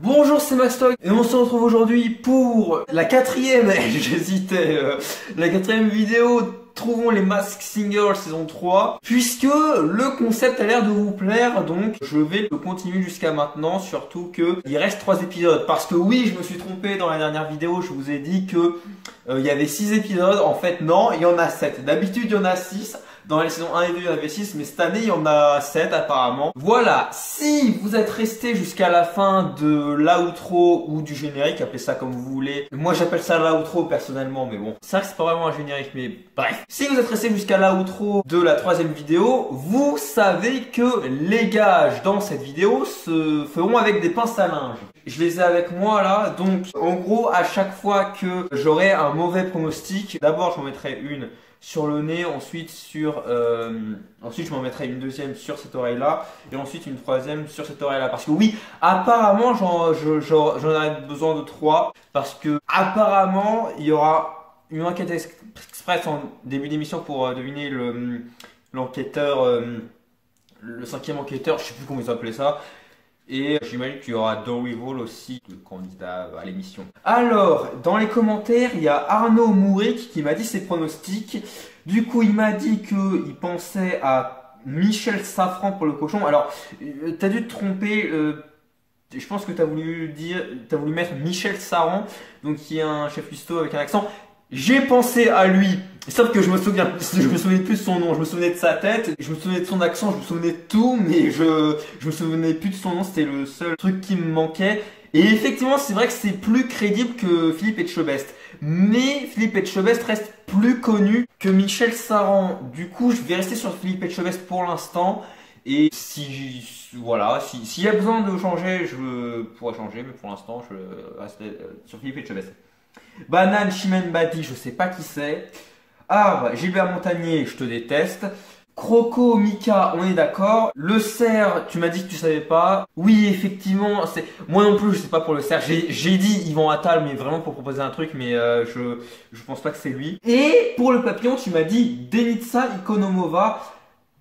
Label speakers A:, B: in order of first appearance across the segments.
A: Bonjour, c'est Maxtoy et on se retrouve aujourd'hui pour la quatrième, j'hésitais, la quatrième vidéo Trouvons les Masked Singers saison 3, puisque le concept a l'air de vous plaire, donc je vais le continuer jusqu'à maintenant, surtout que il reste 3 épisodes, parce que oui, je me suis trompé dans la dernière vidéo, je vous ai dit que il y avait 6 épisodes, en fait non, il y en a 7, d'habitude il y en a 6, dans les saisons 1 et 2 il y en avait 6, mais cette année il y en a 7 apparemment. Voilà, si vous êtes resté jusqu'à la fin de l'outro ou du générique, appelez ça comme vous voulez. Moi j'appelle ça l'outro personnellement, mais bon, c'est vrai que c'est pas vraiment un générique, mais bref. Si vous êtes resté jusqu'à l'outro de la 3e vidéo, vous savez que les gages dans cette vidéo se feront avec des pinces à linge. Je les ai avec moi là, donc en gros à chaque fois que j'aurai un mauvais pronostic, d'abord je m'en mettrai une sur le nez, ensuite ensuite je m'en mettrai une deuxième sur cette oreille là et ensuite une troisième sur cette oreille là, parce que oui, apparemment j'en aurai besoin de 3 parce que apparemment il y aura une enquête express en début d'émission pour deviner l'enquêteur, le 5e enquêteur, je sais plus comment ils appelaient ça. Et j'imagine qu'il y aura Dorival aussi, le candidat à l'émission. Alors, dans les commentaires, il y a Arnaud Mouric qui m'a dit ses pronostics. Du coup, il m'a dit qu'il pensait à Michel Safran pour le cochon. Alors, t'as dû te tromper. Je pense que t'as voulu mettre Michel Saran, donc qui est un chef cuistot avec un accent. J'ai pensé à lui, sauf que je me souvenais plus de son nom, je me souvenais de sa tête, je me souvenais de son accent, je me souvenais de tout, mais je me souvenais plus de son nom, c'était le seul truc qui me manquait. Et effectivement, c'est vrai que c'est plus crédible que Philippe Etchebest. Mais Philippe Etchebest reste plus connu que Michel Saran. Du coup, je vais rester sur Philippe Etchebest pour l'instant. Et voilà, s'il y a besoin de changer, je pourrais changer, mais pour l'instant, je reste sur Philippe Etchebest. Banane Chimène Badi, je sais pas qui c'est. Arbre Gilbert Montagnier, je te déteste. Croco Mika, on est d'accord. Le cerf, tu m'as dit que tu savais pas. Oui, effectivement, moi non plus, je sais pas pour le cerf. J'ai dit Yvan Attal, mais vraiment pour proposer un truc, mais je pense pas que c'est lui. Et pour le papillon, tu m'as dit Denitsa Ikonomova.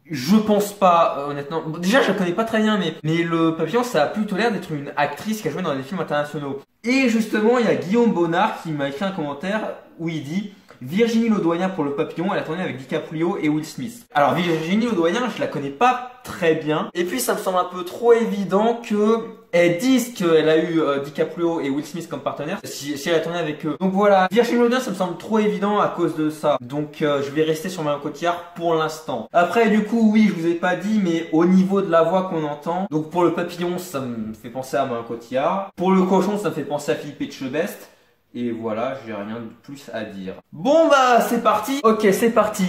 A: Je pense pas, honnêtement. Bon, déjà, je la connais pas très bien, mais le papillon, ça a plutôt l'air d'être une actrice qui a joué dans des films internationaux. Et justement, il y a Guillaume Bonnard qui m'a écrit un commentaire où il dit Virginie Ledoyen pour le papillon, elle a tourné avec DiCaprio et Will Smith. Alors, Virginie Ledoyen, je la connais pas très bien. Et puis, ça me semble un peu trop évident que elles disent qu'elle a eu DiCaprio et Will Smith comme partenaires si elle a tourné avec eux. Donc voilà, Virginie Ledoyen, ça me semble trop évident à cause de ça. Donc je vais rester sur Marion Cotillard pour l'instant. Après, du coup, oui, je vous ai pas dit, mais au niveau de la voix qu'on entend, donc pour le papillon, ça me fait penser à Marion Cotillard. Pour le cochon, ça me fait penser à Philippe Etchebest. Et voilà, j'ai rien de plus à dire. Bon bah c'est parti. Ok, c'est parti.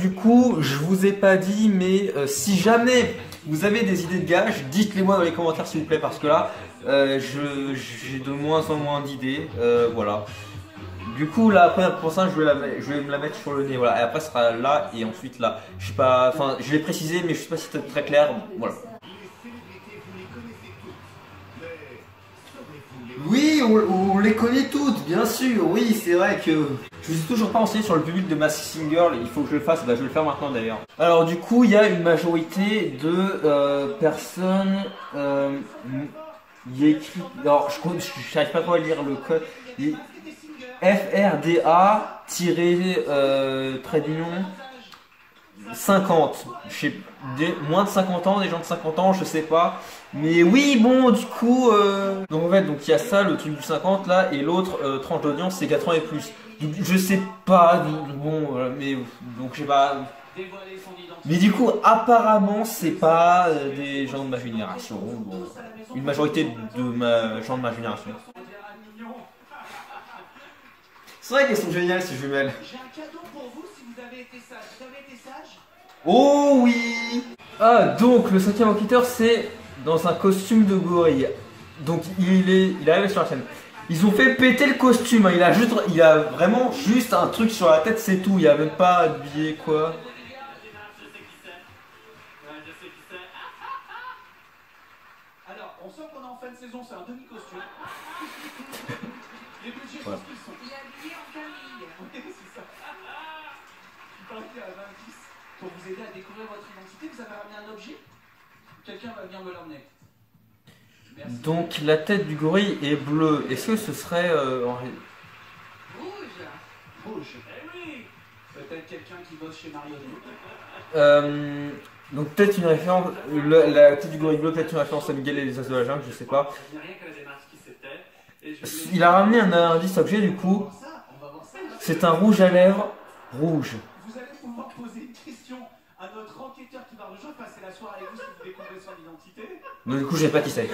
A: Du coup, je vous ai pas dit, mais si jamais vous avez des idées de gages, dites-les moi dans les commentaires s'il vous plaît, parce que là, j'ai de moins en moins d'idées. Voilà. Du coup, là, après, pour ça, je vais me la mettre sur le nez. Voilà. Et après, ce sera là et ensuite là. Je sais pas, enfin, je l'ai précisé, mais je sais pas si c'était très clair. Voilà. Oui, on les connaît toutes, bien sûr. Oui, c'est vrai que je me suis toujours pas renseigné sur le public de Masked Singer. Il faut que je le fasse. Bah, je vais le faire maintenant d'ailleurs. Alors, du coup, il y a une majorité de personnes. Il y a écrit. Alors, je n'arrive pas trop à lire le code. FRDA trait d'union 50. Je sais, moins de 50 ans, des gens de 50 ans, je sais pas. Mais oui, bon, du coup, donc en fait, donc il y a ça, le truc du 50 là, et l'autre tranche d'audience, c'est 80 et plus. Donc, je sais pas, bon, mais donc je sais pas. Mais du coup, apparemment, c'est pas des gens de ma génération. Bon, une majorité de gens de ma génération. C'est vrai qu'elles sont géniales ces jumelles. J'ai un cadeau pour vous si vous avez été sage. Vous avez été sage? Oh oui. Ah, donc le 5e enquêteur, c'est dans un costume de gorille. Donc il arrive sur la scène. Ils ont fait péter le costume, hein. Il a vraiment juste un truc sur la tête, c'est tout. Il a même pas habillé quoi. Alors, on sent qu'on est en fin de saison, c'est un demi-costume. Les budgets sont habillés en famille. Oui, c'est ça. Il paraît qu'il y a un indice pour vous aider à découvrir votre identité. Vous avez ramené un objet? Quelqu'un va venir me l'emmener. Donc la tête du gorille est bleue. Est-ce que ce serait
B: Rouge. Rouge. Eh oui. Peut-être quelqu'un qui bosse chez Marionneau.
A: Donc peut-être une référence, la tête du gorille bleu, peut-être une référence à Miguel et les As de la jungle, je sais pas.
B: Je n'ai rien qu'à la démarche qui c'était.
A: Il a ramené un indice objet du coup. C'est un rouge à lèvres rouge.
B: Vous allez pouvoir poser une question à notre enquêteur qui va rejoindre, passer la soirée avec vous si vous découvrez son identité.
A: Donc du coup je sais pas qui c'est.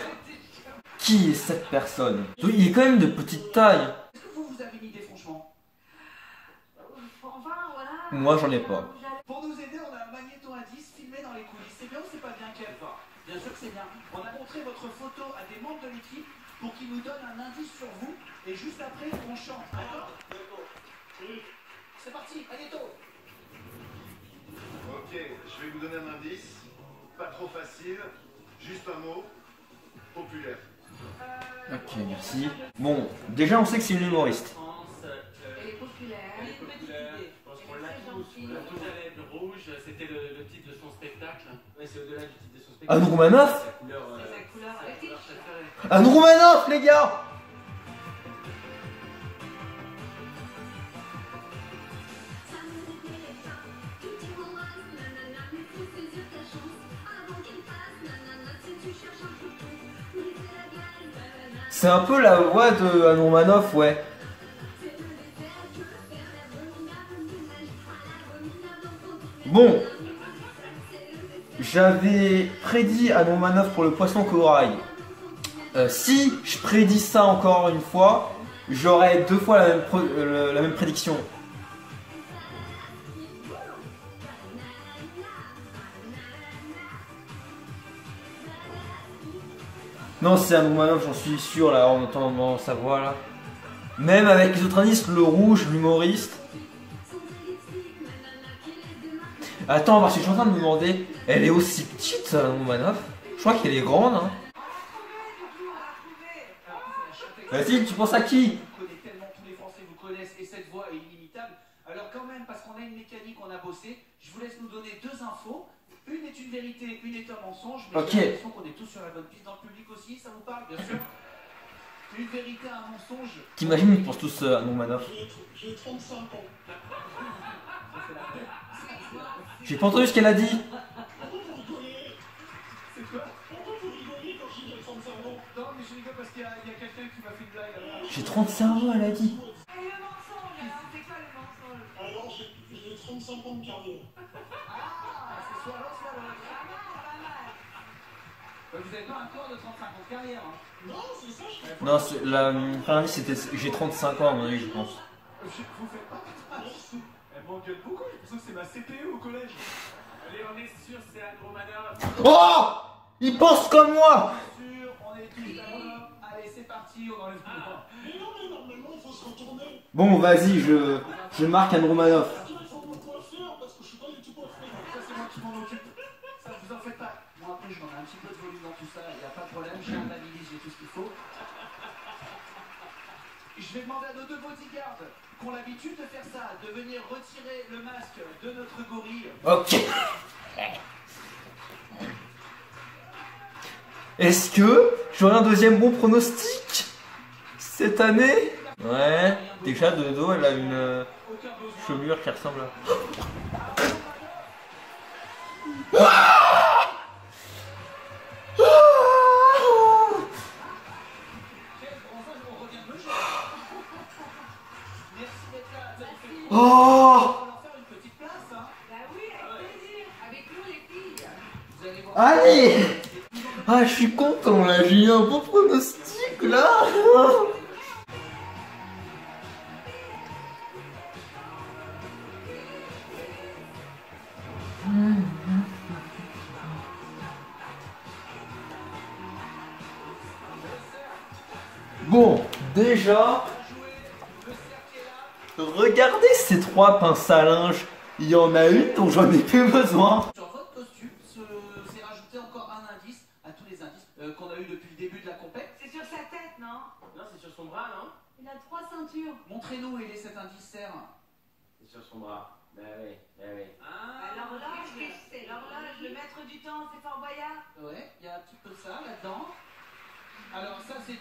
A: Qui est cette personne? Il est quand même de petite taille.
B: Est-ce que vous avez une idée franchement?
C: Enfin, voilà.
A: Moi j'en ai pas.
B: Pour nous aider, on a un magnéto indice filmé dans les coulisses. C'est bien ou c'est pas bien, Kev? Bien sûr que c'est bien. On a montré votre photo à des membres de l'équipe pour qu'ils nous donnent un indice sur vous. Et juste après, on chante. D'accord? C'est parti, magnéto.
D: Ok, je vais vous donner un indice. Pas trop facile. Juste un mot. Populaire.
A: Ok, merci. Bon, déjà on sait que c'est une humoriste.
C: Elle est populaire.
B: Elle est populaire. Je pense qu'on l'a tous. On l'a tous à lèvres rouge. C'était le titre de son spectacle. Ouais, c'est au-delà du titre de son spectacle.
A: Anne Roumanoff?
B: Sa couleur,
C: C'est sa couleur
B: sa
C: fétiche.
B: couleur préférée.
A: Anne Roumanoff, les gars! C'est un peu la voix de Anne Roumanoff, ouais. Bon, j'avais prédit Anne Roumanoff pour le poisson corail. Si je prédis ça encore une fois, j'aurai deux fois la même prédiction. Non, c'est Anne Roumanoff, j'en suis sûr là, en entendant sa voix là. Même avec les autres indices, le rouge, l'humoriste. Attends, parce que je suis en train de me demander, elle est aussi petite, Anne Roumanoff? Je crois qu'elle est grande, hein. Vas-y, tu penses à qui?
B: Vous connaissez tellement, tous les Français vous connaissent et cette voix est inimitable. Alors quand même, parce qu'on a une mécanique, on a bossé, je vous laisse nous donner deux infos. Une est une vérité, une est un mensonge, mais
A: Ok.
B: j'ai l'impression qu'on est tous sur la bonne piste. Dans le public aussi, ça vous parle, bien sûr. Une vérité, un mensonge.
A: T'imagines, ils pensent tous à Anne Roumanoff.
E: J'ai 35 ans.
A: J'ai pas entendu ce qu'elle a dit.
E: Pourquoi vous rigolez?
B: C'est quoi?
E: Pourquoi vous rigolez quand je dis j'ai 35 ans?
B: Non, mais je rigole parce qu'il y a quelqu'un qui m'a fait une blague là-bas.
A: J'ai 35 ans, elle a dit.
C: Et le mensonge, alors, c'est quoi le mensonge?
E: Alors j'ai 35 ans de carrière.
B: Ah, c'est soit l'autre, soit l'autre.
C: Pas mal, pas mal.
B: Vous n'avez pas un corps de 35 ans de carrière, hein.
E: Non, c'est ça, je fais.
A: Non, la première indice c'était j'ai 35 ans à mon avis, je pense.
B: Vous faites pas merci. Elle m'engueule beaucoup, j'ai l'impression que c'est ma CPU au collège. Allez, on est sûr, c'est Anne Roumanoff.
A: Oh! Il pense comme moi!
B: Sûr, on est tous d'accord. Allez, c'est parti, on enlève tout le temps.
E: Mais non, mais normalement il faut se retourner.
A: Bon, vas-y, je marque Anne Roumanoff.
E: Il faut me coiffer parce que je suis pas du tout coiffé.
B: Ça, c'est moi qui m'en occupe. Ça, vous en faites pas. Moi, après, je m'en ai un petit peu de volume dans tout ça, il n'y a pas de problème. J'ai un analyse, j'ai tout ce qu'il faut. Je vais demander à nos deux bodyguards qui ont l'habitude de faire ça, de venir retirer le masque de notre gorille.
A: Ok. Est-ce que j'aurai un deuxième bon pronostic cette année? Ouais, déjà de dos, elle a une
B: Aucun besoin.
A: chevelure qui ressemble à...
B: Quel grand âge, on revient de me jouer. Merci d'être là, ça nous fait plaisir.
A: Oh!
B: On va leur faire une petite place, hein.
C: Bah oui, avec plaisir. Avec nous, les filles.
B: Vous allez voir.
A: Allez! Ah, je suis content là, j'ai eu un bon pronostic là! Bon, déjà, regardez ces trois pinces à linge. Il y en a une dont j'en ai plus besoin.
B: Sur votre costume, c'est rajouté encore un indice à tous les indices qu'on a eu depuis le début de la compète.
C: C'est sur sa tête, non?
B: Non, c'est sur son bras, non?
C: Il a 3 ceintures.
B: Montrez-nous où il est cet indice serre.
F: C'est sur son bras. Ben oui, ben oui.
B: Ah,
C: L'horloge, qu'est-ce que c'est? L'horloge, le maître du temps, c'est Fort Boyard.
B: Ouais, il y a un petit peu de ça là-dedans. Alors ça c'est du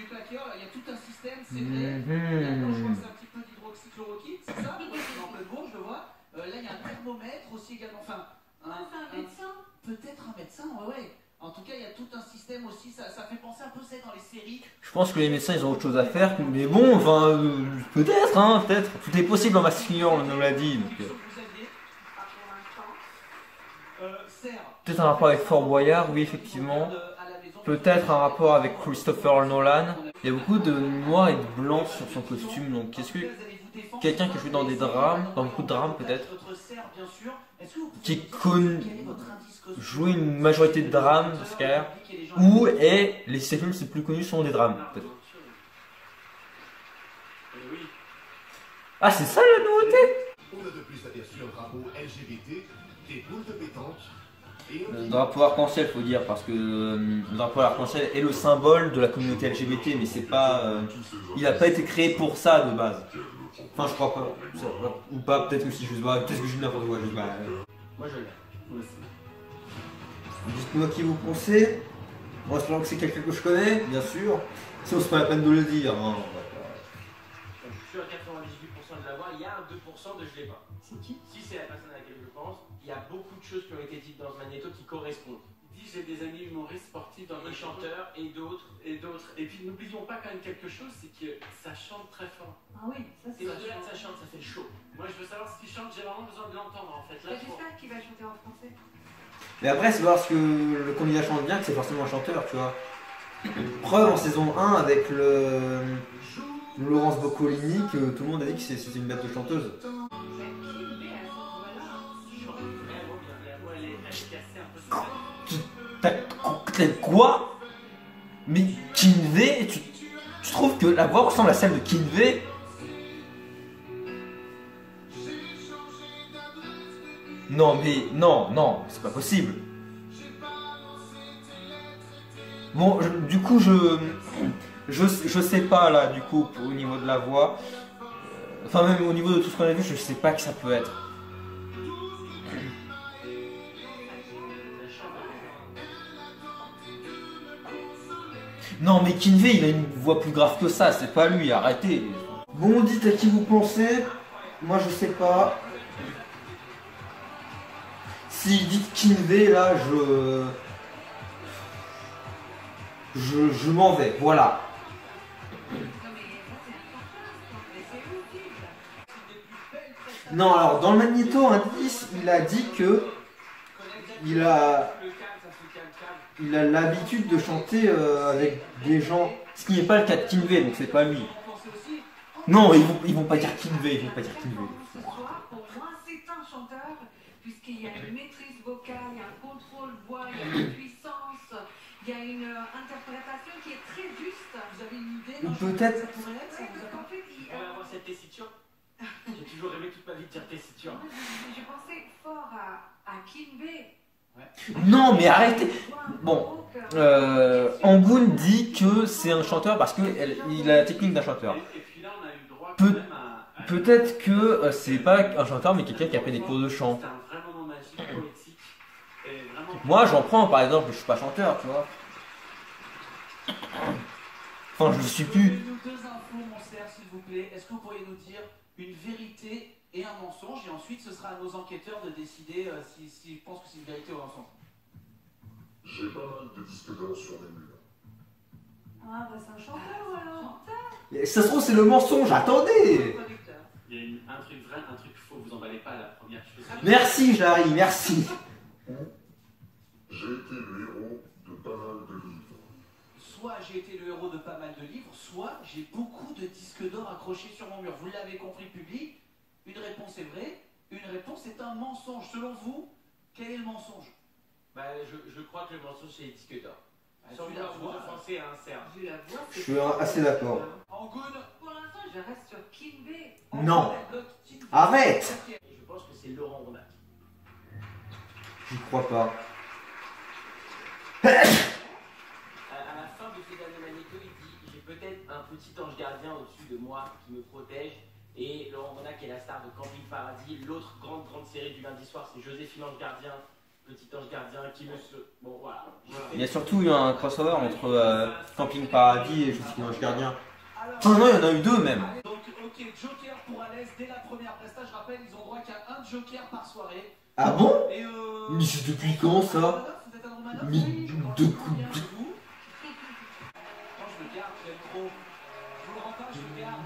B: plaqueur, il y a tout un système, c'est vrai. Là-dedans, je vois que c'est un petit peu d'hydroxychloroquine, c'est ça? Ouais, c'est en pleine bourse, je le vois. Là il y a un thermomètre aussi également, enfin...
C: Ah, c'est un médecin.
B: Peut-être un médecin, ouais. En tout cas, il y a tout un système aussi, ça fait penser un peu ça dans les séries.
A: Je pense que les médecins ils ont autre chose à faire, mais bon, enfin, peut-être, hein, peut-être. Tout est possible dans Mask Singer, on nous l'a dit. Donc,
B: Vous aviez,
C: Pas pour l'instant.
B: Serre.
A: peut-être un rapport avec Fort Boyard, oui, effectivement. Peut-être un rapport avec Christopher Nolan. Il y a beaucoup de noir et de blanc sur son costume, donc est-ce que quelqu'un qui joue dans des drames, dans beaucoup de drames peut-être, qui joue une majorité de drames de ce carrière, ou et les films les plus connus sont des drames peut-être. Ah, c'est ça la nouveauté?
D: On a de plus aperçu un drapeau LGBT, des boules de pétanque et
A: Le drapeau arc-en-ciel, faut dire, parce que le drapeau arc-en-ciel est le symbole de la communauté LGBT, mais c'est pas, il a pas été créé pour ça de base. Enfin, je crois pas. Ou pas, peut-être que si je sais pas, peut-être que je dis n'importe quoi, je sais pas.
F: Moi je l'ai. Moi aussi.
A: Dites-moi qui vous pensez. Moi, j'espère que c'est quelqu'un que je connais, bien sûr. Sinon, c'est pas la peine de le dire. Hein.
F: Donc, je suis à 98% de l'avoir, il y a un 2% de je l'ai pas.
B: C'est qui?
F: Si c'est la personne à laquelle je pense, il y a beaucoup de choses qui ont été dites dans ce magnéto qui correspondent.
B: Il dit j'ai des amis humoristes sportifs dans
F: Des
B: les chanteurs
F: chanteurs et d'autres.
B: et d'autres. Et puis n'oublions pas quand même quelque chose, c'est que ça chante très fort.
C: Ah oui, ça
F: Et
C: c'est
F: au-delà de ça chante, ça fait chaud.
B: Moi je veux savoir ce qu'il chante, j'ai vraiment besoin de l'entendre en fait. Là,
C: J'espère qu'il va chanter en français.
A: Mais après, c'est parce que le candidat chante bien que c'est forcément un chanteur, tu vois. Preuve en saison 1 avec le Laurence Boccolini que tout le monde a dit que c'était une bête de chanteuse.
C: Mais qui met à ce moment-là?
F: Chante vraiment bien. La voix elle est cassée un peu.
A: T'as quoi? Mais Kinvey, tu trouves que la voix ressemble à celle de Kinvey? Non mais non, c'est pas possible. Bon, du coup je sais pas là du coup au niveau de la voix. Enfin même au niveau de tout ce qu'on a vu, je sais pas que ça peut être. Non mais Kinvey il a une voix plus grave que ça, c'est pas lui, arrêtez. Bon, dites à qui vous pensez. Moi je sais pas. Si dites Kinvey là, je m'en vais, voilà.
C: Non mais ça c'est un chanteur, mais c'est possible.
A: Non, alors dans le magnéto indice, il a dit que il a l'habitude de chanter avec des gens, ce qui n'est pas le cas de Kinvey, donc c'est pas lui. Non, ils vont pas dire Kinvey, ils vont pas dire Kinvey.
C: Ce soir, pour moi, c'est un chanteur, puisqu'il y a une maîtrise vocale, il y a un contrôle voix, il y a une puissance, il y a une interprétation qui est très juste.
B: Vous avez une idée?
A: Ou peut-être.
B: Ça pourrait l'être, ça vous a
C: En fait,
F: On va avoir cette tessiture. J'ai toujours aimé toute ma vie de dire tessiture.
C: je pensais fort à Kinvey.
A: Non, mais arrêtez. Bon, Angoon dit que c'est un chanteur parce qu'il a la technique d'un chanteur.
B: Et puis là, on a eu droit quand même à...
A: Peut-être que c'est pas un chanteur, mais quelqu'un qui a fait des cours de chant.
B: C'est un vrai moment magique, poétique. Et vraiment...
A: Moi, j'en prends par exemple, je suis pas chanteur, tu vois. Enfin, je suis plus.
B: Donnez-nous deux infos, mon cher, s'il vous plaît. Est-ce que vous pourriez nous dire une vérité et un mensonge? Et ensuite, ce sera à nos enquêteurs de décider s'ils pensent que c'est une vérité ou un mensonge.
D: j'ai pas mal de disques d'or sur les murs.
C: Ah bah c'est un chanteur alors.
A: Ça se trouve, c'est le mensonge, attendez.
B: Producteur.
F: Il y a un truc vrai, un truc faux, vous emballez pas à la première chose.
A: Merci, Jarry, merci.
D: J'ai été le héros de pas mal de livres.
B: Soit j'ai été le héros de pas mal de livres, soit j'ai beaucoup de disques d'or accrochés sur mon mur. Vous l'avez compris, public. Une réponse est vraie, une réponse est un mensonge. Selon vous, quel est le mensonge?
F: Bah, je crois que le mensonge c'est les disques d'or. Sans
B: vu
F: vouloir
B: la
F: vous
B: voix,
F: offenser à un cerf.
C: Vu la voix,
A: Je suis assez d'accord.
B: Angoon.
C: Pour l'instant, je reste sur Kinvey.
A: Non. Arrête.
F: Et je pense que c'est Laurent Rondac.
A: J'y crois pas.
F: À la fin de ce dernier magnéto, il dit j'ai peut-être un petit ange gardien au-dessus de moi qui me protège. Et Laurent Rondac est la star de Camping Paradis. L'autre grande série du lundi soir, c'est Joséphine Ange Gardien, petit ange gardien qui me se. Bon, voilà.
A: Il y a surtout eu un crossover entre Camping Paradis et Jessica Ange Gardien. Enfin non, il y en a eu 2 même.
B: Donc, ok, Joker pour Alès dès la première presta. Je rappelle, ils ont droit qu'à un Joker par soirée.
A: Ah bon?
B: Et
A: Mais c'est depuis quand ça?
B: Vous êtes un Romanov?
A: Mais de coup.
B: Quand je le garde, j'aime trop. Je vous le rends pas, je le garde.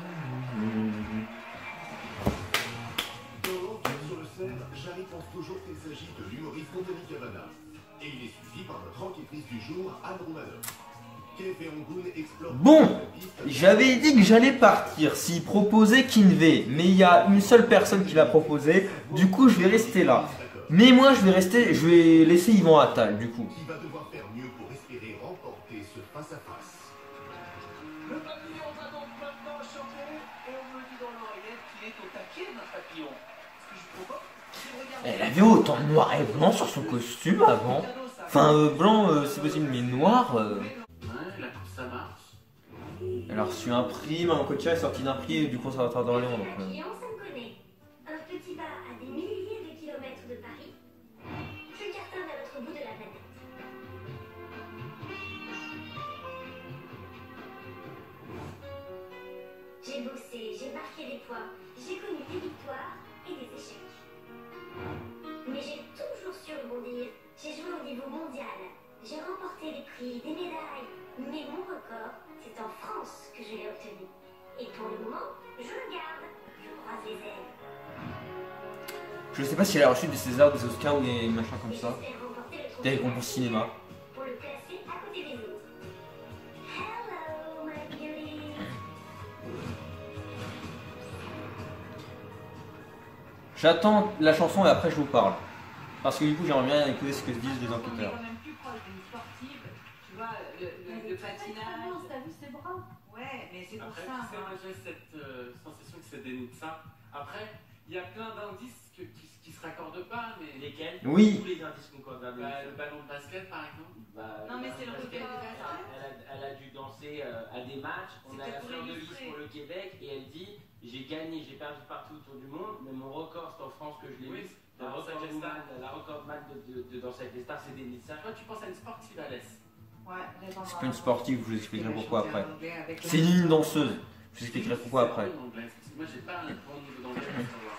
D: Sur le scène, Jarry pense toujours qu'il s'agit de l'humoriste Anthony Cavana. Et il est suivi par notre enquêtrice du jour, Anne Romanov. Kev et Ongun explorent
A: Bon,
D: la piste.
A: j'avais dit que j'allais partir s'il proposait Kinvey, mais il y a une seule personne qui l'a proposé, du coup je vais rester là. Mais moi je vais laisser Yvan Attal du coup.
D: Qui va devoir faire mieux pour espérer remporter ce face-à-face.
B: Le papillon va donc maintenant chanter. Et on me dit dans l'oreillette qu'il est au taquet, notre papillon. Ce que je propose, c'est de regarder.
A: Elle avait autant de noir et blanc sur son costume avant. Enfin blanc c'est possible, mais noir...
F: Ouais, la coupe ça marche.
A: Elle a reçu un prix, Marion Cotillard est sortie d'un prix du Conservatoire d'Orléans. Donc,
G: Papillon, ça me connaît. Un petit bar à des milliers de kilomètres de Paris. Plus qu'un à l'autre bout de la planète. J'ai bossé, j'ai marqué des points, j'ai connu des victoires et des échecs. Mais j'ai toujours su rebondir. J'ai joué au niveau mondial. J'ai remporté des prix, des médailles. Mais mon record, c'est en France que je l'ai obtenu. Et pour le moment, je le garde. Je croise les ailes.
A: je sais pas si elle a reçu des Césars, des Oscars ou des machins comme
G: Et
A: ça.
G: j'espère remporter le trophée
A: Des récompenses cinéma.
G: pour le placer à côté des autres. Hello, my beauty.
A: J'attends la chanson et après je vous parle. Parce que du coup j'aimerais bien écouter ce que disent les
C: On est
A: enquêteurs.
C: quand même plus proche d'une sportive, tu vois, le patinage.
H: T'as vu ses bras?
C: Ouais, mais c'est pour
F: Après,
C: ça.
F: tu sais,
C: moi.
F: moi j'ai cette sensation que ça dénote ça. Après, il y a plein d'indices qui se raccordent pas, mais lesquels?
A: Oui.
F: Tous les indices concordables. Le ballon de basket par exemple.
C: Non, mais c'est le
F: basket,
C: repère de basket.
F: elle a dû danser à des matchs. On a
C: C'était
F: la
C: pour
F: fleur de lys
C: illustrer.
F: pour le Québec et elle dit j'ai gagné, j'ai perdu partout autour du monde, mais mon record c'est en France que je l'ai
I: Oui,
F: mis. La recordman de danser avec les stars, c'est Denis. Toi, tu penses à une sportive à l'aise.
C: Ouais,
A: C'est pas une sportive, je vous expliquerai pourquoi après.
C: C'est
A: C'est une danseuse. Je vous expliquerai pourquoi après.
F: Moi, j'ai pas un bon niveau d'anglais pour savoir.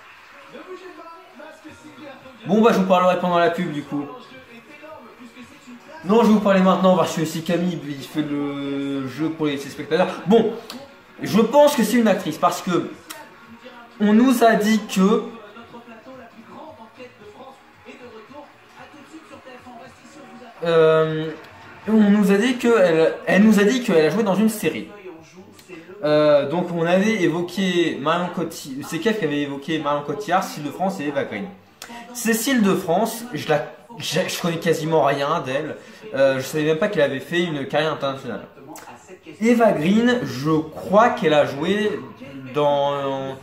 B: Ne bougez pas, Masque Singer revient.
A: Bon bah je vous parlerai pendant la pub du coup.
B: L'enjeu est énorme puisque c'est une classe.
A: Non, je vais vous parler maintenant parce que c'est Camille, il fait le jeu pour les spectateurs. Bon, je pense que c'est une actrice parce que on nous a dit que
B: Notre plateau, la plus grande enquête de France, est de retour. A tout de suite sur TF1. Voici si on vous a
A: on nous a dit que elle nous a dit qu'elle a joué dans une série. Donc on avait évoqué Marion Cotillard, c'est Kev qui avait évoqué Marion Cotillard, Cécile de France et Eva Green. Cécile de France, je connais quasiment rien d'elle. Je savais même pas qu'elle avait fait une carrière internationale. Eva Green, je crois qu'elle a joué dans,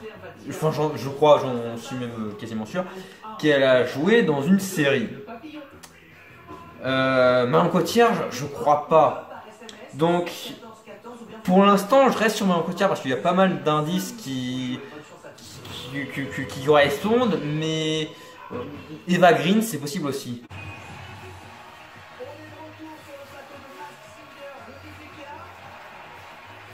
A: enfin je crois, j'en suis même quasiment sûr, qu'elle a joué dans une série. Marion Cotillard, je crois pas. Donc pour l'instant, je reste sur Marion Cotillard parce qu'il y a pas mal d'indices qui correspondent, mais Eva Green, c'est possible aussi.
B: On est de retour sur le plateau de Mask Singer, le PPK.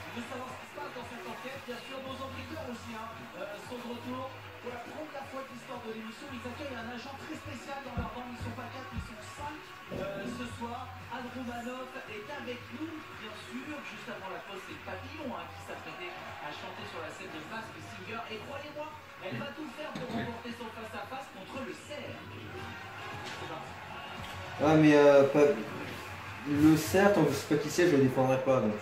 B: Je veux savoir ce qui se passe dans cette enquête. Bien sûr, nos enquêteurs aussi sont de retour. Pour la première fois de l'histoire de l'émission, ils accueillent un agent très spécial dans leur rang. Ils sont pas 4, ils sont 5 ce soir. Anne Romanov est avec nous, bien sûr. Juste avant la pause, c'est le papillon qui s'apprêtait à chanter sur la scène de Mask Singer. Et croyez-moi, elle va tout faire pour remporter son face-à-face contre le cerf.
A: Ah mais le cerf, tant que je sais pas qui c'est, je le défendrai pas donc.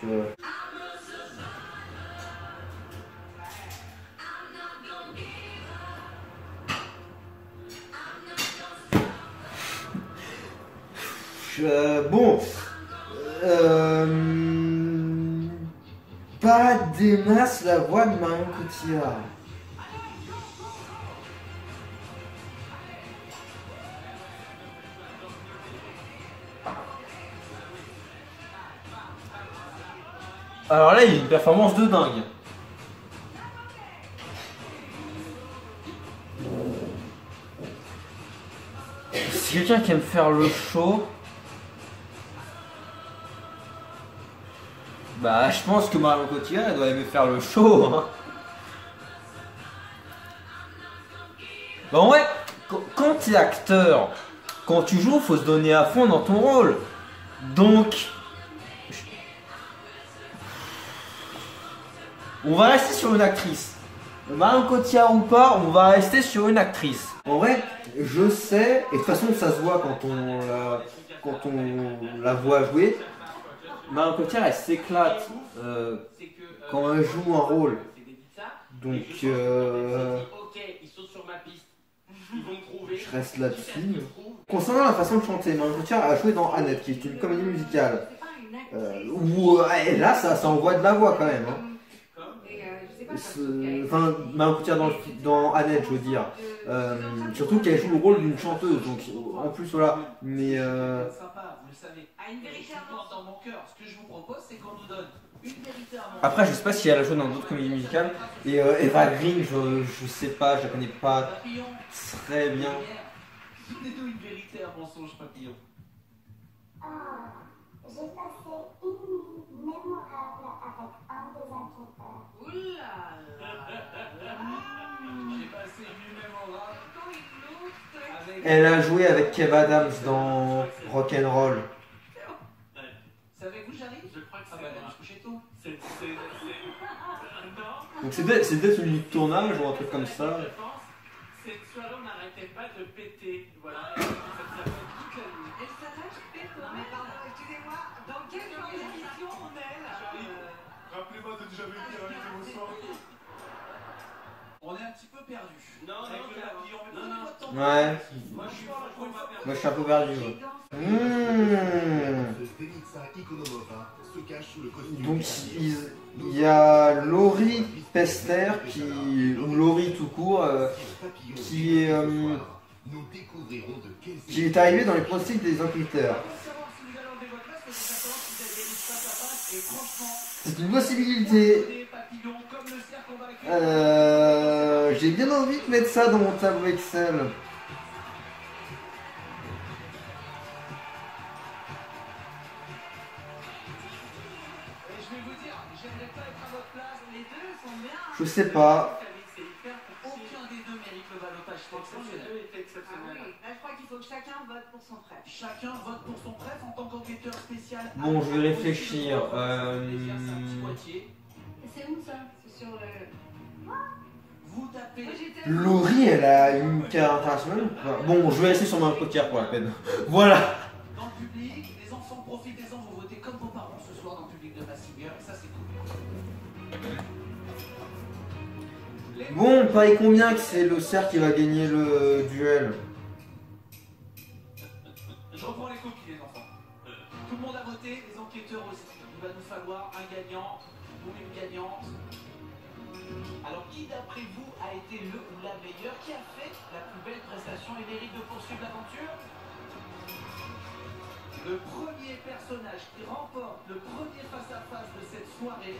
A: Bon, pas des masses la voix de Marion Cotillard. Alors là, il y a une performance de dingue. Si quelqu'un qui aime faire le show, Bah, je pense que Marion Cotillard, elle doit aimer faire le show. Hein. Bah, en vrai, quand t'es acteur, quand tu joues, faut se donner à fond dans ton rôle. Donc, on va rester sur une actrice. Marion Cotillard ou pas, on va rester sur une actrice. En vrai, je sais, et de toute façon ça se voit quand on la voit jouer. Marion Cotillard, elle s'éclate quand elle joue un rôle. Donc, je reste là-dessus. Concernant la façon de chanter, Marion Cotillard a joué dans Annette, qui est une comédie musicale. Où là, ça envoie de la voix quand même. Hein. Enfin, Marion Cotillard dans Annette, je veux dire. Surtout qu'elle joue le rôle d'une chanteuse, donc en plus voilà. Mais
B: sympa, vous le savez. Dans mon cœur, ce que je vous propose, c'est qu'on nous donne une vérité à mon
A: après, je sais pas si elle a joué dans d'autres comédies musicales. Et Eva Green, je sais pas, je la connais pas très bien.
B: Donnez-nous une vérité à mensonge, papillon.
G: Ah, j'ai passé une nuit mémorable avec un des enquêteurs.
C: Oula
B: J'ai passé une nuit mémorable avec...
A: Elle a joué avec Kev Adams dans Rock'n'Roll.
B: Savez-vous, j'arrive? Je crois que c'est... je me couchais tôt.
A: Donc c'est peut-être une nuit de tournage ou un truc comme ça.
F: Cette soirée, on n'arrêtait pas de péter. Voilà.
C: Elle s'arrête péto. Non mais pardon, excusez-moi, dans quelle organisation on est là
E: Rappelez-moi de déjà vu qu'il y avait ce soir.
B: On est un petit peu perdu.
F: Non,
B: Avec
F: non,
B: le papillon, mais
F: non,
B: prenez
F: non.
B: votre temps.
A: Ouais,
F: Moi, je suis franchement pas perdu.
A: moi je suis un peu perdu. Ouais.
D: Denitsa Ikonomova se cache sous le costume.
A: Donc il y a Laurie Pestner ou Laurie tout court, qui est arrivée dans les pronostics des enquêteurs. C'est une possibilité. J'ai bien envie de mettre ça dans mon tableau Excel. Je sais pas.
B: Aucun des deux mérite le ballottage. C'est exceptionnel.
C: Ah oui, là je crois qu'il faut que chacun vote pour son frère.
B: Chacun vote pour son préf en tant qu'enquêteur spécial.
A: Bon, je vais réfléchir.
C: C'est où ça? C'est sur le...
B: Vous tapez.
C: Moi j'étais...
A: Laurie, elle a une carrière internationale ou pas? Bon, je vais rester sur Marion Cotillard pour la peine. Voilà.
B: Dans le public, les enfants, profitez-en, vous votez comme vos parents ce soir dans le public de Massinger, et ça c'est cool.
A: Bon, pareil combien que c'est le cerf qui va gagner le duel?
B: Je reprends les copies, les enfants. Tout le monde a voté, les enquêteurs aussi. Il va nous falloir un gagnant ou une gagnante. Alors, qui d'après vous a été le ou la meilleure? Qui a fait la plus belle prestation et mérite de poursuivre l'aventure? Le premier personnage qui remporte le premier face-à-face de cette soirée,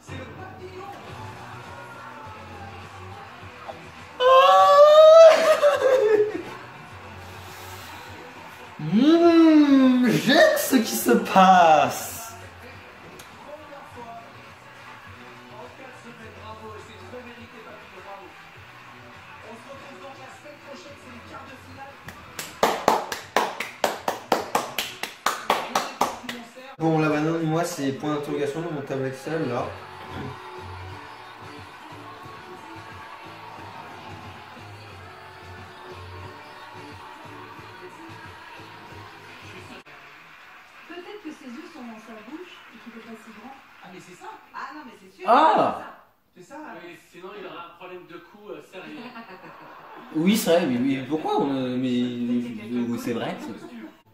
B: c'est le papillon.
A: J'aime ce qui se passe.
B: Première fois en 4 semaines, bravo, et c'est très mérité, papillon, bravo. On se retrouve donc la semaine prochaine, c'est les quarts de finale.
A: Bon, là maintenant, moi c'est point d'interrogation dans mon tableau Excel là.
C: Peut-être que ses yeux sont dans sa bouche et qu'il est pas si grand.
B: Ah mais c'est ça,
C: Ah non mais c'est sûr.
A: Ah
B: c'est ça.
F: Oui, sinon, il aura un problème de cou sérieux.
A: Oui, c'est vrai, mais pourquoi mais c'est vrai.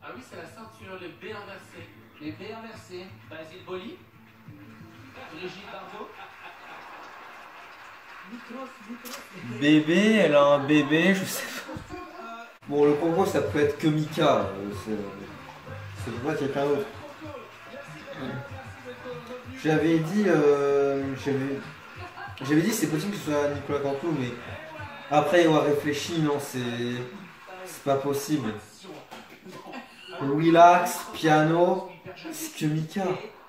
F: Ah oui, c'est la ceinture, les B inversés.
B: Les B inversés. Basile Boli. Brigitte Bardot.
A: Bébé, elle a un bébé, je sais pas. Bon, le concours ça peut être que Mika, c'est pas quelqu'un d'autre. J'avais dit, j'avais dit c'est possible que ce soit Nicolas Canteloup, mais après avoir réfléchi, non, c'est pas possible. Relax, piano. C'est que Mika.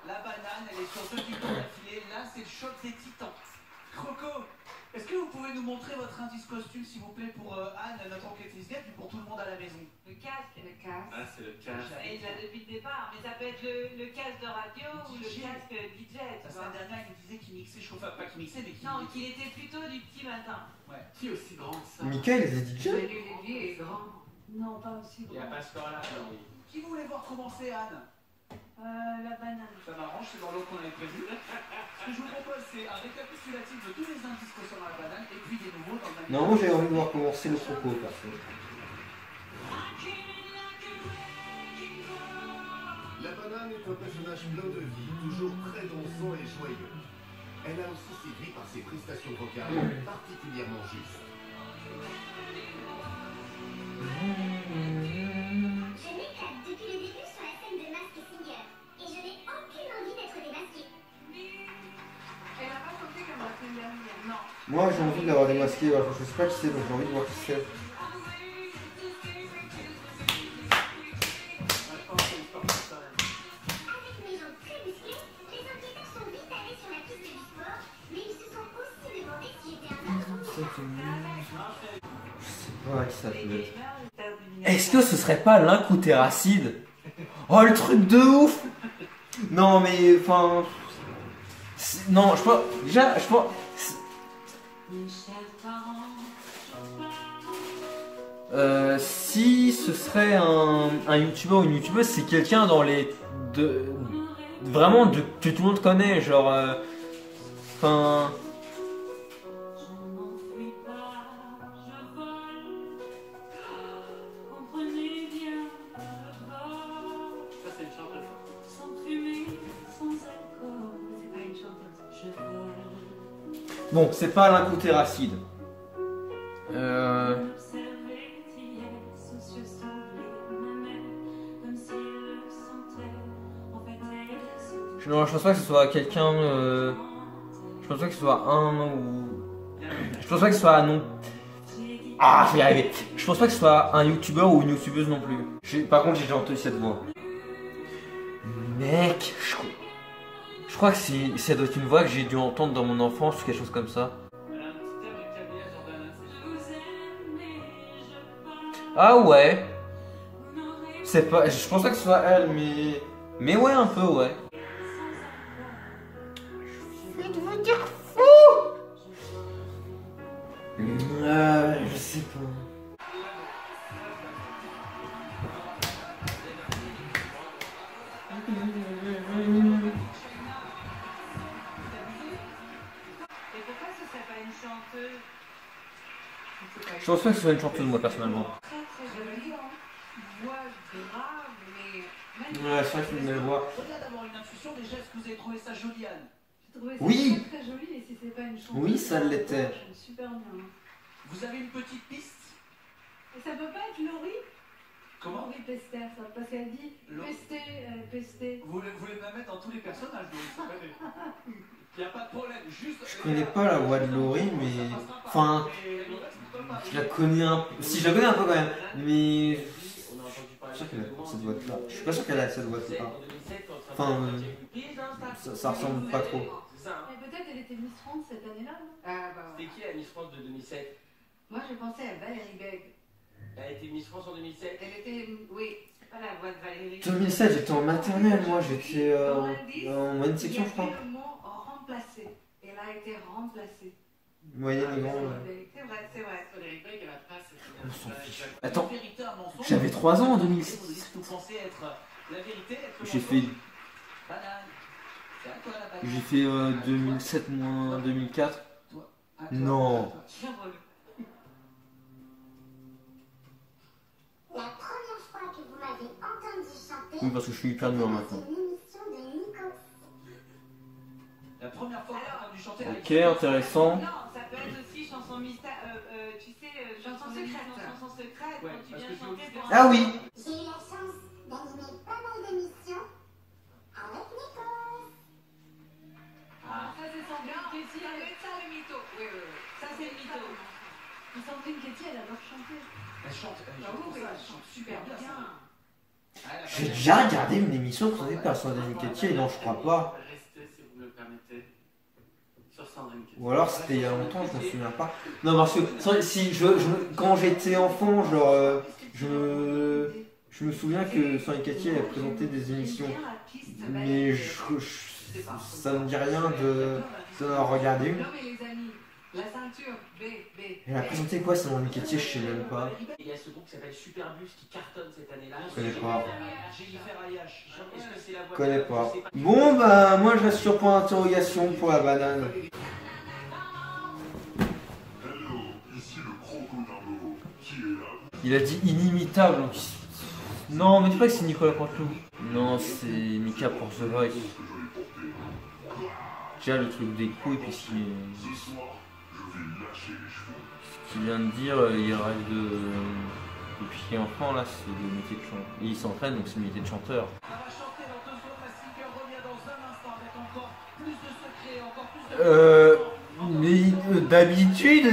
B: La banane, elle est sur 2 titans d'affilée. Là, c'est le choc des titans. Croco, est-ce que vous pouvez nous montrer votre indice costume, s'il vous plaît, pour Anne, notre enquêtrice guette, et pour tout le monde à la maison?
C: Le casque.
E: Ah, c'est le casque.
C: Et il l'a depuis le départ, mais ça peut être le casque de radio ou le
B: DJ.
C: casque DJ.
B: La
C: Tu
B: semaine
C: vois.
B: dernière, il me disait qu'il mixait, enfin pas qu'il mixait, mais qu'il
C: Non, qu'il était plutôt du petit matin.
E: Qui est aussi grand que ça?
A: Mika, il est DJ.
C: J'ai lu les vieux et grand. Non, pas aussi
F: Il n'y a
C: grand.
F: pas ce corps-là, alors oui.
B: Qui voulait voir commencer, Anne?
C: La banane.
B: Ça m'arrange, c'est dans l'ordre qu'on avait prévu. Ce que je vous propose, c'est un récapitulatif de tous les indices concernant la banane et puis des nouveaux dans le même.
A: Non, moi j'ai envie de voir commencer le croco, perso.
D: La banane est un personnage plein de vie, toujours très dansant et joyeux. Elle a aussi séduit par ses prestations vocales particulièrement justes.
G: Je m'éclate depuis le début sur la scène de Mask Singer. Et je n'ai aucune envie d'être démasquée.
C: Elle n'a pas chanté comme la semaine dernière. Non.
A: Moi j'ai envie de l'avoir démasqué, alors je sais pas qui c'est, donc j'ai envie de voir qui c'est.
G: Avec mes jambes très musclées, les enquêteurs sont vite allés sur la piste du sport, mais ils se sont aussi demandé si j'étais un homme.
A: Je sais pas qui ça
C: Les
A: peut être.
C: gamers, les stars du
A: Est-ce que ce serait pas l'incutéracide? Oh le truc de ouf! Non mais enfin. Non, je pense. Déjà, je pense. Si ce serait un youtubeur ou une youtubeuse, c'est quelqu'un dans les. Vraiment que tout le monde connaît, genre. Enfin.
E: Ça, c'est une chanteuse.
C: C'est pas une chanteuse.
A: Bon, c'est pas l'incutéracide. Non, je pense pas que ce soit quelqu'un. Je pense pas que ce soit un ou. Je pense pas que ce soit un nom. Ah, je vais y arriver. Je pense pas que ce soit un youtubeur ou une youtubeuse non plus. Par contre, j'ai déjà entendu cette voix. Mec, je crois que ça doit être une voix que j'ai dû entendre dans mon enfance ou quelque chose comme ça.
E: Elle a un petit air de Camilla Jordan, c'est
A: Ah ouais. C'est pas. Je pense pas que ce soit elle, mais. Mais ouais, un peu, ouais. Je vais devenir fou. Je sais pas.
C: Et pourquoi ce serait pas une chanteuse?
A: Je pense pas que ce soit une chanteuse, moi, personnellement.
C: Très très jolie, hein. Voix grave, mais magnifique.
A: Ouais, c'est vrai que c'est une belle voix.
B: Au-delà d'avoir une intuition, déjà, est-ce que vous avez trouvé ça joli, Anne?
C: J'ai trouvé ça
A: Oui.
C: très très joli et si c'est pas une chanteuse.
A: Oui, ça l'était.
C: J'aime super bien.
B: Vous avez une petite piste?
C: Et ça peut pas être Laurie?
B: Comment?
C: Laurie Pester, ça, parce qu'elle dit pester.
B: Vous voulez me la mettre dans tous les personnages, donc il n'y a pas de problème, juste.
A: Je connais pas la voix de Laurie, mais. Enfin. Je la connais un peu. Si, je la connais un peu quand même. Mais.
F: On a entendu
A: Je
F: parler
A: suis sûr qu'elle
F: de
A: a cette voix-là. Je suis pas sûr qu'elle a cette voix-là.
F: En 2007,
A: Enfin, ça
F: ça
A: ressemble pas trop.
F: C'est ça, hein.
C: Mais peut-être elle était Miss France cette année-là, non? Ah bah
F: C'était qui la Miss France de 2007?
C: Moi j'ai pensé à Valérie Beg.
F: Elle a été Miss France en 2007?
C: Elle était. Oui, c'est pas la voix de Valérie.
A: 2007, j'étais en maternelle, moi, j'étais en moyenne section, je crois.
C: Il y avait le mot remplacé. Elle a été remplacée.
A: Moyenne et grande, ouais.
C: C'est vrai, c'est vrai.
E: Valérie Beg, elle a pas cette
A: On s'en
E: énergie.
A: fiche. Attends,
B: Vérité, un mensonge.
A: j'avais 3 ans en
B: Vous
A: 2006.
B: dites que vous pensez être la vérité, être le
A: J'ai
B: mensonge.
A: fait,
B: Banane. C'est à toi la banane.
A: j'ai fait 2007 moins 2004.
B: À toi,
A: Non.
B: à toi.
G: La première fois que vous m'avez entendu chanter,
A: Oui, parce que je suis hyper nul
G: c'était
A: maintenant.
G: dans une émission de Nico.
B: La première fois que j'ai entendu chanter avec
A: Ok, intéressant.
C: Non, ça peut être aussi chanson mystère. Tu sais, chanson secrète. Chanson secrète,
B: Ouais,
C: quand tu
B: parce
C: viens
B: que
C: chanter
B: je-
C: pour.
A: Ah oui.
G: J'ai eu la chance d'animer pas mal d'émissions avec Nico.
C: Ah, ça c'est Sandrine Ketty. Ça peut être ça le mytho. Oui, oui, oui. Ça c'est le mytho. Mais Sandrine Ketty, elle adore chanter.
B: Elle chante,
C: Ah oui,
B: pour
C: oui,
B: ça,
C: elle chante super bien.
B: Ah, elle a
A: J'ai déjà regardé une émission présentée par Sandrine Quétier, non, je crois pas.
E: Restez, si vous me le permettez, sur Sandrine Quétier.
A: Ou alors c'était il y a longtemps, je me souviens pas. Non, parce que si quand j'étais enfant, genre, je me souviens que Sandrine Quétier a présenté des émissions, mais ça me dit rien d'en avoir regardé une.
C: Non mais les amis, la ceinture, B.
A: Elle a présenté quoi, Sandrine Quétier, je sais même pas.
F: Il y a ce groupe qui s'appelle Superbus qui cartonne cette année-là.
A: Je connais pas.
B: Jennifer Ayash.
F: Est-ce que c'est la voix
A: Connais
F: de-
A: pas.
F: je sais
A: Bon bah moi je reste sur point d'interrogation pour la banane.
D: Hello, ici le crocodilo. Qui est là?
A: Il a dit inimitable. Donc... Non mais dis pas que c'est Nicolas Canteloup. Non c'est Mika pour The Voice. Déjà le truc des couilles puis ce qu'il vient de dire, il rêve depuis qu'il est enfant là, c'est le métier de chanteur. Et il s'entraîne donc c'est le métier de chanteur.
B: On va chanter dans 2 secondes. La singer revient dans un instant avec encore plus de secrets, encore plus de...
A: Mais d'habitude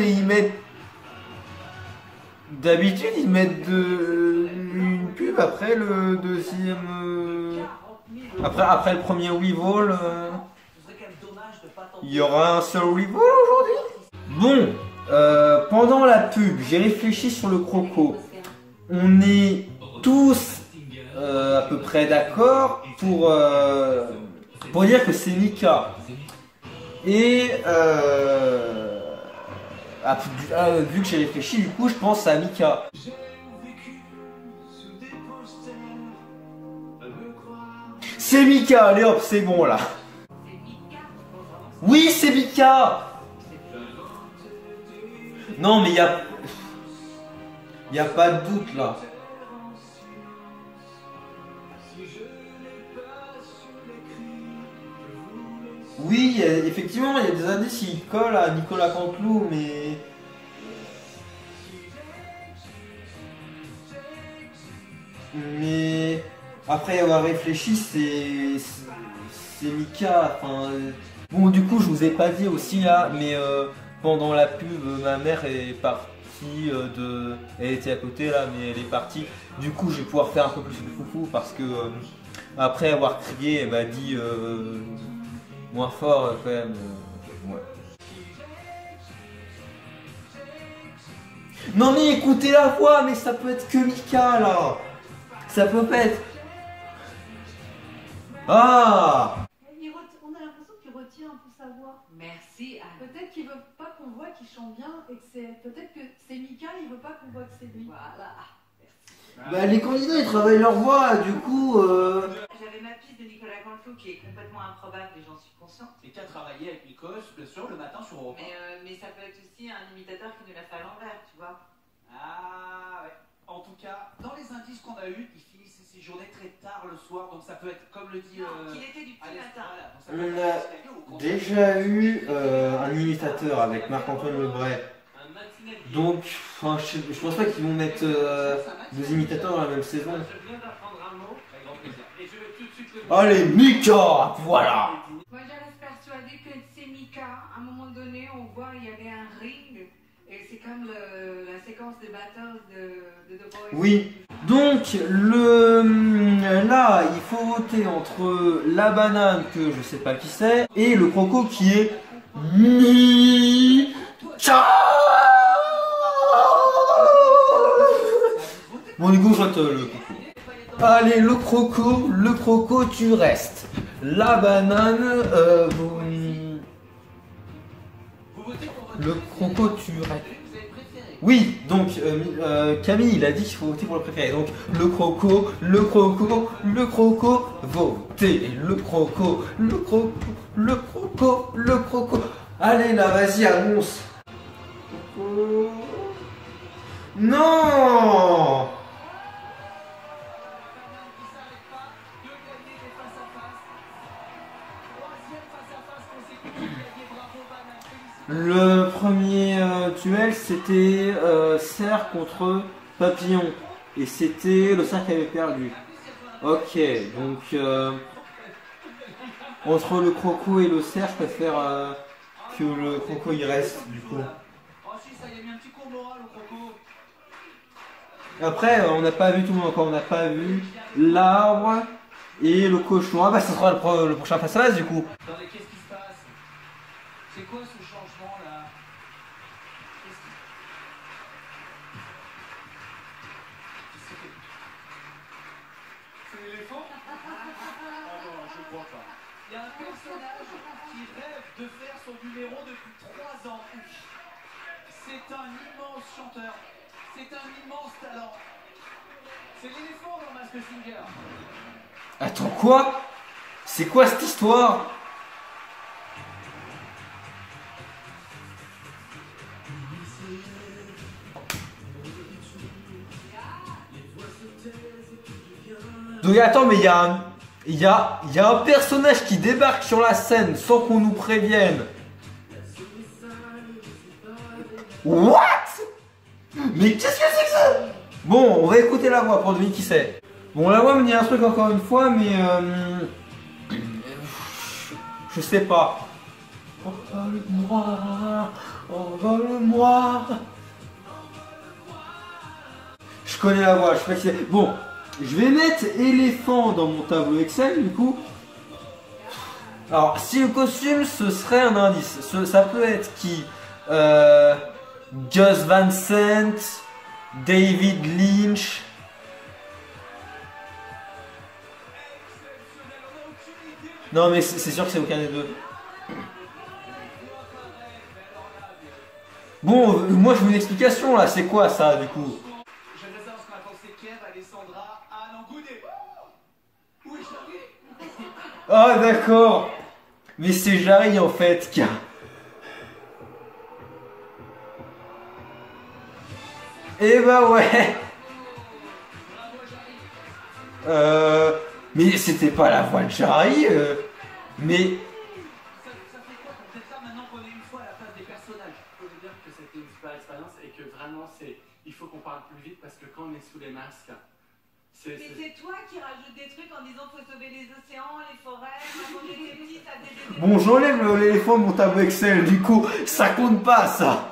A: ils mettent une pub après le deuxième après le premier Weevil.
B: Ce serait quand même dommage de pas tenter.
A: Il y aura un seul Weevil aujourd'hui. Bon, pendant la pub, j'ai réfléchi sur le croco. On est tous à peu près d'accord pour dire que c'est Mika. Et vu que j'ai réfléchi, du coup je pense à Mika. C'est Mika, allez hop, c'est bon là. Oui, c'est Mika. Non mais y a pas de doute là. Oui, effectivement, il y a des indices qui collent à Nicolas Canteloup, mais... après y avoir réfléchi, c'est Mika, enfin... Bon, du coup, je vous ai pas dit aussi là, mais pendant la pub, ma mère est partie Elle était à côté là, mais elle est partie. Du coup, je vais pouvoir faire un peu plus de foufou parce que après avoir crié, elle m'a dit moins fort quand même. Ouais. Non mais écoutez la voix, mais ça peut être que Mika là. Ça peut pas être... Ah!
H: On a l'impression qu'il retient un peu sa voix.
C: Merci Anne.
H: Peut-être qu'il veut pas qu'on voit qu'il chante bien et que c'est... Peut-être que c'est Mika, il veut pas qu'on voit que c'est lui.
C: Voilà.
A: Bah les candidats ils travaillent leur voix, du coup...
C: J'avais ma piste de Nicolas Canteloup qui est complètement improbable et j'en suis consciente.
B: Et qui a travaillé avec Nikos, bien sûr, le matin sur Europe 1.
C: Mais ça peut être aussi un imitateur qui nous l'a fait à l'envers, tu vois.
B: Ah ouais. En tout cas, dans les indices qu'on a eus, il finissait ses journées très tard le soir, donc ça peut être, comme le dit...
C: Non, qu'il était du petit matin.
B: Voilà, donc ça
A: On
B: peut être
A: a
B: escalier ou au contraire.
A: déjà eu un imitateur avec Marc-Antoine Lebray.
E: Un matinal guide.
A: Donc, enfin, je pense pas qu'ils vont mettre deux imitateurs dans la même saison.
E: Je viens d'apprendre un mot.
F: Avec grand plaisir.
E: Et je vais tout de suite le dire.
A: Allez, Mika! Voilà!
C: Moi, je reste persuadée que c'est Mika. À un moment donné, on voit il y avait un ring. Et c'est comme la séquence de battles de The Voice.
A: Oui. Donc, là, il faut voter entre la banane, que je sais pas qui c'est, et le croco qui est Mika! Bon, du coup, je vote le croco. Allez, le croco, tu restes. La banane, le croco, tu restes. Oui, donc Camille, il a dit qu'il faut voter pour le préféré. Donc le croco, votez. Le croco. Allez là, vas-y, annonce. Non! Le premier duel, c'était cerf contre papillon. Et c'était le cerf qui avait perdu. Ok, donc entre le croco et le cerf, je préfère que le croco il reste du coup.
B: Oh si, ça y a mis un petit cours moral au croco.
A: Après, on n'a pas vu tout le monde encore, on n'a pas vu l'arbre et le cochon. Ah bah ça sera le prochain face à face du coup.
B: Attendez, qu'est-ce qui se passe? C'est quoi ce changement là? C'est l'éléphant? Ah non, je crois pas. Il y a un personnage qui rêve de faire son numéro depuis 3 ans. C'est un immense chanteur. C'est un immense talent. C'est l'éléphant dans Mask Singer.
A: Attends quoi? C'est quoi cette histoire? Donc attends, mais il y a un personnage qui débarque sur la scène sans qu'on nous prévienne. What? Mais qu'est-ce que c'est que ça? Bon, on va écouter la voix pour deviner qui c'est. Bon, la voix me dit un truc encore une fois, mais je sais pas. Envole-moi, envole-moi. Je connais la voix, je sais pas qui c'est. Bon, je vais mettre éléphant dans mon tableau Excel du coup. Alors, si le costume, ce serait un indice. Ça peut être qui? Gus Van Sant, David Lynch. Non mais c'est sûr que c'est aucun des deux. Bon, moi je veux une explication là, c'est quoi ça du coup?
B: J'aimerais savoir ce qu'on a pensé Kev, Alessandra, Anne Angoudet. Oui, Charlie.
A: Ah d'accord. Mais c'est Jarry en fait qui a... Eh bah ouais. Mais c'était pas la voix de Jarry, mais...
B: Ça fait quoi qu'on fait ça maintenant qu'on est une fois à la place des personnages?
E: Il faut dire que c'était une super expérience et que vraiment il faut qu'on parle plus vite parce que quand on est sous les masques,
C: Mais c'est toi qui rajoutes des trucs en disant faut sauver les océans, les forêts, quand on était petit, ça faisait des...
A: Bon, j'enlève l'éléphant de mon tableau Excel, du coup, ça compte pas ça.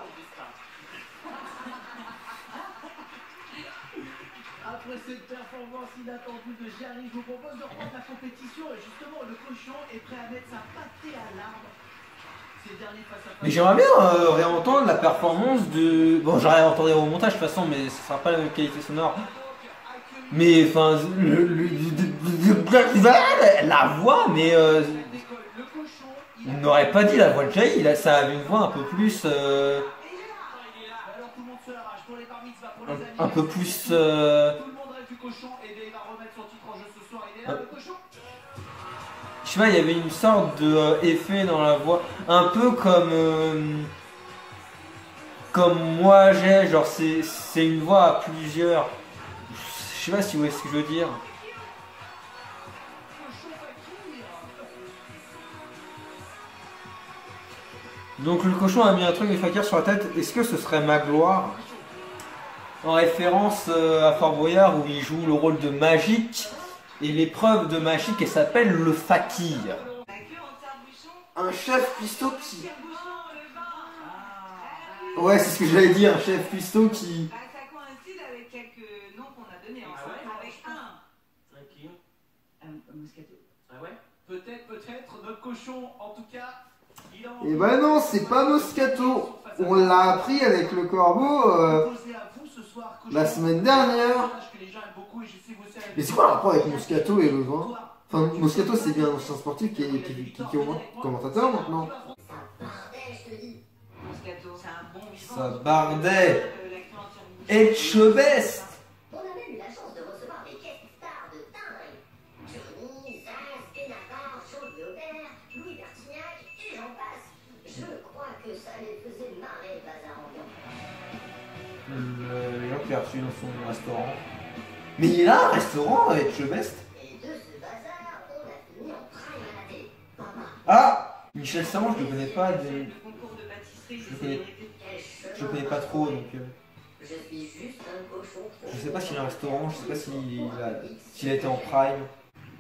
B: Après cette performance inattendue de Jarry, je vous propose de reprendre la compétition et justement le cochon est prêt à mettre sa pâtée à l'arbre. Ces derniers face à face.
A: Mais j'aimerais bien réentendre la performance de... Bon, j'aurais entendu au montage de toute façon, mais ça sera pas la même qualité sonore. Mais enfin, la voix, mais on n'aurait pas dit la voix de Jay, ça avait une voix un peu plus, un peu plus,
B: Tout le monde rêve du cochon et il va remettre son titre en jeu ce soir. Il est là le cochon?
A: je sais pas, il y avait une sorte de effet dans la voix, un peu comme moi j'ai, genre c'est une voix à plusieurs. Je sais pas si vous voyez ce que je veux dire. Donc le cochon a mis un truc de fakir sur la tête. Est-ce que ce serait Magloire? En référence à Fort Boyard où il joue le rôle de Magique. Et l'épreuve de Magique elle s'appelle le fakir. Un chef cuistot qui... Ouais, c'est ce que j'allais dire, un chef cuistot qui...
C: Ça coïncide avec quelques noms qu'on a donnés ensemble, avec un Moscato.
E: Ah ouais?
B: Peut-être, notre cochon, en tout cas, il en...
A: Eh ben non, c'est pas Moscato. On l'a appris avec le corbeau la semaine dernière. Mais c'est quoi le rapport avec Moscato et le vin? Enfin, Moscato c'est bien un ancien sportif qui est au moins commentateur maintenant.
C: Moscato, c'est un bon vivant.
A: Ça bardait. Etchebest.
G: On a même eu la chance de recevoir des guest stars de dingue. Johnny, Zaz, Benabar, Jean-Louis Aubert, Louis Bertignac et j'en passe. Je crois que ça les faisait marrer le bazar ambiant.
A: Les gens qui a reçu dans son restaurant. Mais il a un restaurant Etchebest.
G: Et de ce bazar, on a fini en prime à la télé.
A: Ah, Michel Serment, je le connais pas.
C: Le concours de pâtisserie,
A: Je le connais pas trop donc.
G: Je suis juste un cochon.
A: Je sais pas s'il a un restaurant, je sais pas s'il a été en prime.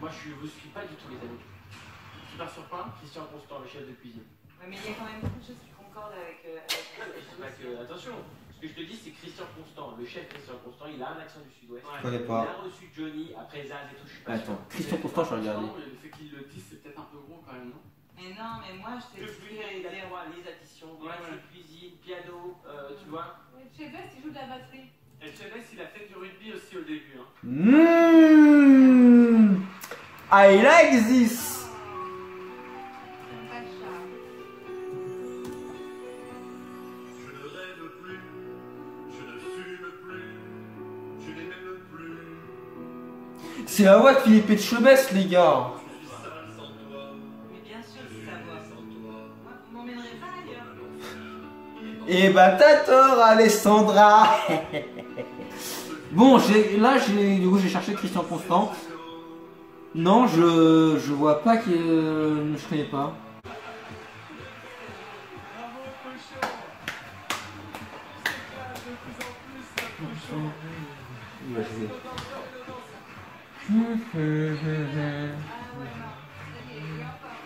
E: Moi je vous suis pas du tout les amis. Super surpris, Christian Constant, le chef de cuisine.
C: Ouais, mais il y a quand même beaucoup de choses qui concordent avec...
E: Je sais pas que... Attention,
F: Ce que je te dis, c'est Christian Constant, le chef Christian Constant, il a un accent du sud-ouest.
A: Je connais pas.
F: Il a reçu Johnny, après Zaz et tout, je suis pas
A: Attends,
F: sûr.
A: Christian Constant, je vais regarder.
E: Le fait qu'il le dise, c'est peut-être un peu gros quand même, non?
C: Mais non, mais moi, je
F: Le plus les additions, la cuisine, piano, tu vois.
H: Chez Best, il joue de la batterie.
E: Et Céleste, il a fait du rugby aussi au début. Hein.
A: I like this.
C: J'aime pas le chat.
D: Je ne rêve plus, je ne fume plus, je n'ai même plus.
A: C'est la voix de Philippe Etchebest, les gars.
D: Je suis sale sans toi,
C: Mais bien sûr,
D: je
C: c'est
D: suis
C: sa voix.
D: sans toi.
C: Moi, vous m'emmènerez pas ailleurs.
A: Eh bah t'as tort, Alessandra. Bon, du coup j'ai cherché Christian Constant. Non, je vois pas que je connais pas.
B: Bravo, cochon. C'est de plus en plus, cochon.
A: Ouais, je sais.
C: Ah ouais, non. Ça y est, et encore.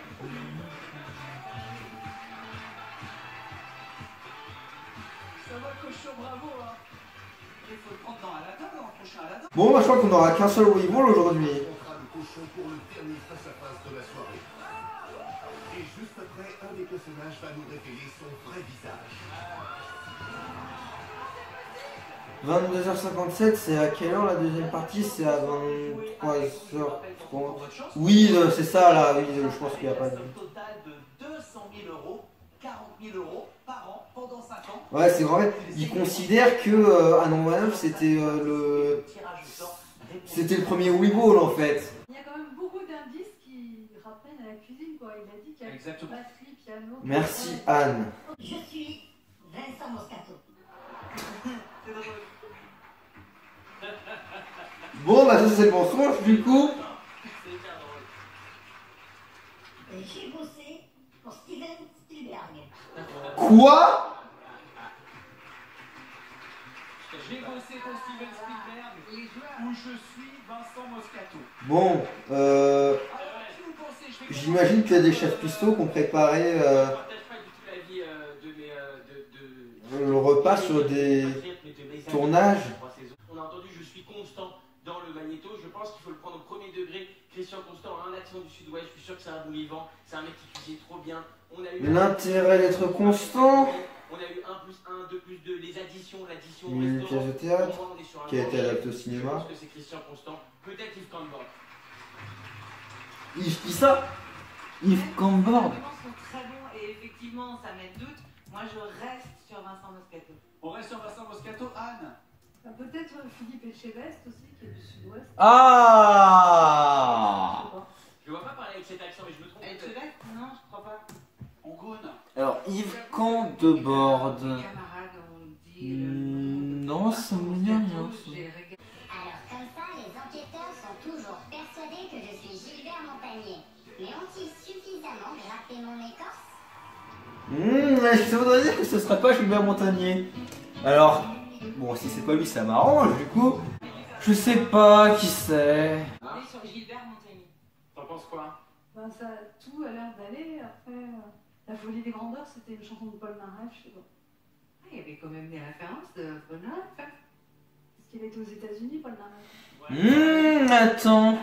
B: Ça va, cochon, bravo. Hein. Il faut le prendre dans Aladdin, dans le prochain Aladdin.
A: Bon, bah je crois qu'on aura qu'un seul Weevil aujourd'hui.
D: On fera le cochon pour le dernier face-à-face de la soirée. Et juste après, un des personnages va nous révéler son vrai visage.
A: 22h57, c'est à quelle heure la deuxième partie? C'est à 23h30. Oui, c'est ça là, oui, je pense qu'il n'y a pas de...
B: Un total de 200 000 €, 40 000 € par an pendant 5 ans.
A: Ouais, c'est vrai. Ils considèrent que Anomaly c'était le... C'était le premier Weevil en fait.
H: Il y a quand même beaucoup d'indices qui rappellent à la cuisine, quoi. Il a dit qu'il y a
B: Exactement.
H: batterie, piano.
A: Merci Anne.
G: Je suis Vincent Moscato.
C: C'est drôle.
A: Bon, bah ça c'est le mensonge du coup.
F: C'est bien drôle.
G: J'ai bossé pour Steven Spielberg.
A: Quoi?
B: J'ai bossé pour Steven Spielberg,
C: Les joueurs.
B: où je suis Vincent Moscato.
A: Bon,
B: Alors, qui vous pensez, je vais
A: j'imagine qu'il y a des chefs pistos qui ont préparé
F: Je ne partage pas du tout l'avis de mes...
A: le repas sur des tournages.
F: On a entendu je suis constant dans le magnéto, je pense qu'il faut le prendre au premier degré. Christian Constant a un accent du sud-ouest, je suis sûr que c'est un bon vivant, c'est un mec qui cuisine trop bien. On a eu
A: L'intérêt d'être constant.
F: On a eu 1 plus 1, 2 plus 2, les additions, l'addition au
A: Une
F: restaurant.
A: pièce de théâtre
F: Pour moi, on est sur un
A: qui a
F: grand
A: été
F: chef.
A: adaptée au
F: Je
A: cinéma.
F: pense que c'est Christian Constant, peut-être Yves Cambord.
A: Yves qui ça? Yves Cambord.
C: Les arguments sont très bons et effectivement, ça met doute. Moi, je reste sur Vincent Moscato.
B: On reste sur Vincent Moscato. Anne.
H: Peut-être Philippe Etchebest aussi, qui est du sud-ouest.
A: Ah.
H: Je sais pas.
F: Je ne vois pas parler avec cet accent, mais je me trompe.
C: Elle te laisse? Non, je crois pas.
B: On goûne.
A: Alors Yves Cambord.
C: Camarade, on dit le nom de
A: Non, ça me dit rien.
C: J'ai regardé.
G: Alors comme ça, les enquêteurs sont toujours persuadés que je suis Gilbert Montagnier. Mais ont-ils suffisamment gratté mon écorce?
A: Ça voudrait dire que ce serait pas Gilbert Montagnier. Alors, bon, si c'est pas lui, ça m'arrange du coup. Je sais pas qui c'est.
C: On est sur Gilbert Montagnier.
E: T'en penses quoi?
H: Ben, ça, tout a l'air d'aller. Après, La Folie des Grandeurs, c'était une chanson de Paul Naref, je sais pas.
C: Ah, il y avait quand même des références de Paul Naref.
H: Parce qu'il était aux États-Unis, Paul Naref.
A: Attends.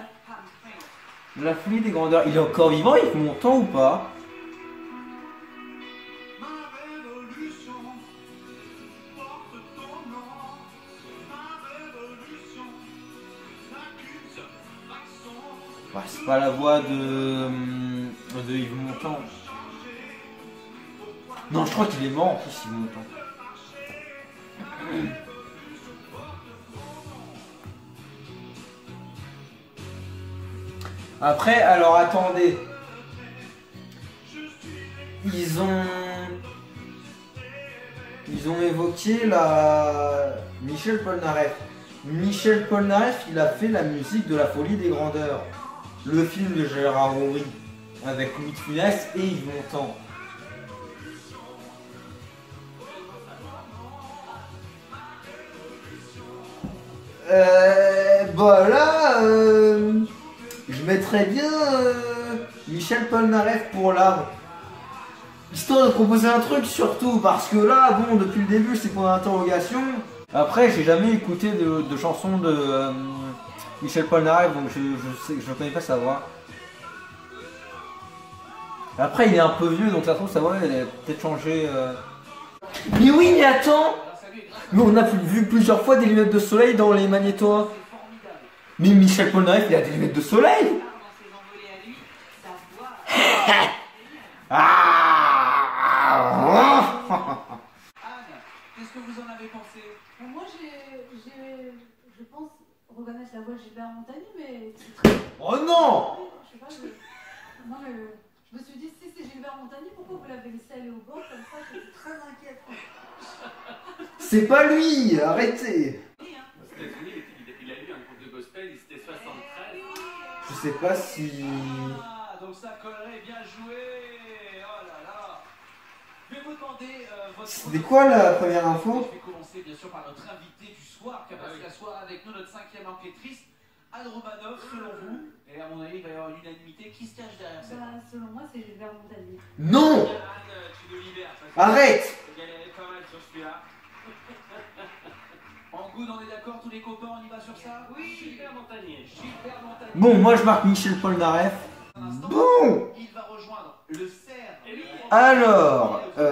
A: La Folie des Grandeurs. Il est encore vivant, il fait longtemps ou pas?
B: Ma révolution porte ton nom. Ma révolution n'a qu'une seule façon.
A: Bah, c'est pas la voix de Yves Montand. Non, je crois qu'il est mort en plus, Yves Montand. Après, alors attendez. Ils ont évoqué la Michel Polnareff. Michel Polnareff, il a fait la musique de La Folie des Grandeurs, le film de Gérard Houry avec Louis de Funès et Yves Montand. Bah là, je mettrais bien Michel Polnareff pour l'art. Histoire de proposer un truc surtout, parce que là, bon, depuis le début, c'est pour l'interrogation. Après, j'ai jamais écouté de chansons de Michel Polnareff, donc je connais pas sa voix. Après, il est un peu vieux, donc ça se trouve, sa voix, elle a peut-être changé. Mais oui, mais attends! Mais on a vu plusieurs fois des lunettes de soleil dans les magnétos. Mais Michel Polnareff, il a des lunettes de soleil!
B: Anne, qu'est-ce que vous en avez pensé?
H: Moi, je pense reconnaître la voix de Gilbert Montagny, mais c'est très...
A: Oh non!
H: Je sais pas, non, mais je me suis dit, si c'est Gilbert Montagny, pourquoi vous l'avez laissé aller au bord comme ça? J'étais très inquiète.
A: C'est pas lui! Arrêtez!
E: Aux États-Unis, il a eu un groupe de gospel, c'était 73.
A: Je sais pas si...
B: Ah, donc ça collerait, bien joué. Oh là là. Je vais vous demander votre...
A: C'était quoi la première info?
B: Je vais commencer bien sûr par notre invité du soir qui a passé la soirée avec nous, notre 5e enquêtrice, Anne Romanoff, selon vous. Et à mon avis, il va y avoir une unanimité. Qui se cache derrière ça?
H: Bah, selon moi, c'est Gilbert Montagny.
A: Non!
E: Anne, tu nous libères.
A: Arrête!
E: Je galérais pas mal sur celui-là.
B: En good, on est d'accord, tous les copains, on y va sur ça?
E: Oui, Gilbert Montagnier.
B: Gilbert Montagny.
A: Bon, moi je marque Michel Polnareff.
B: Dans un instant,
A: Bon!
B: il va rejoindre le cerf.
E: Et oui.
A: Alors...
E: Les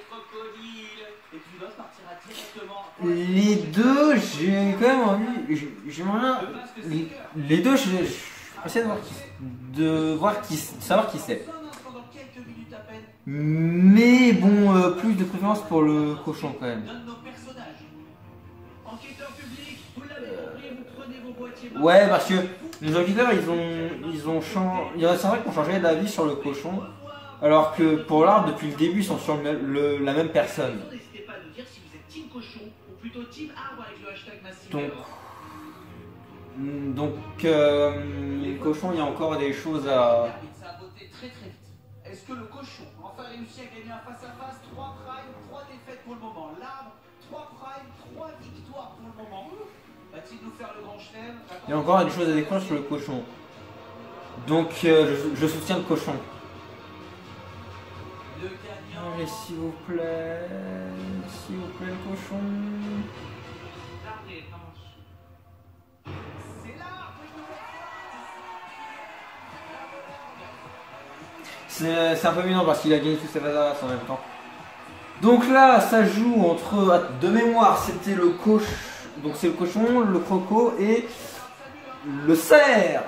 E: crocodiles.
B: Et puis l'autre partira directement.
A: Les deux, j'ai quand même envie... J'aimerais bien... Les deux, je vais essayer de savoir qui c'est.
B: Pendant quelques minutes à peine,
A: Mais bon, plus de préférence pour le cochon quand même.
B: donne nos personnages. Enquêteur public, vous l'avez compris, vous prenez vos boîtiers.
A: Ouais, parce que les enquêteurs, ils ont changé... Il y en a certains qui ont changé d'avis sur le cochon, alors que pour l'art, depuis le début, ils sont sur la même personne.
B: N'hésitez pas à nous dire si vous êtes team cochon ou plutôt team arbre avec le hashtag Massimo.
A: Donc, les cochons, il y a encore des choses à...
B: Ça a voté très très vite. Est-ce que le cochon a enfin réussi à gagner un face-à-face? 3 primes, 3 défaites pour le moment. L'arbre, 3 primes, 3 victoires pour le moment. Va-t-il nous faire le grand chelem?
A: Il y a encore des choses à découvrir sur le cochon. Donc, je soutiens le cochon.
B: Le gagnant.
A: Allez, s'il vous plaît, le cochon.
B: C'est l'arbre.
A: C'est un peu mignon parce qu'il a gagné tous ses face en même temps. Donc là, ça joue entre... De mémoire, c'était le cochon... Donc c'est le cochon, le croco et le cerf.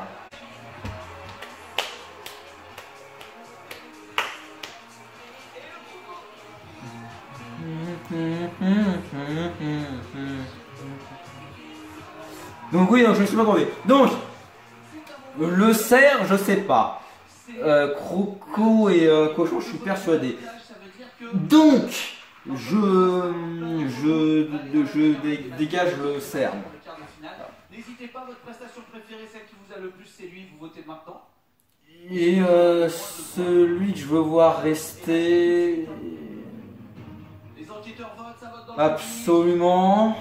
A: Donc oui, donc je me suis pas trompé. Donc, le cerf, je sais pas. Croco et cochon, je suis persuadé. Donc, je dégage le cerf.
B: N'hésitez pas, votre prestation préférée, celle qui vous a le plus séduit, vous votez maintenant.
A: Et celui que je veux voir rester...
B: Les enquêteurs votent, ça vote dans le
A: Absolument.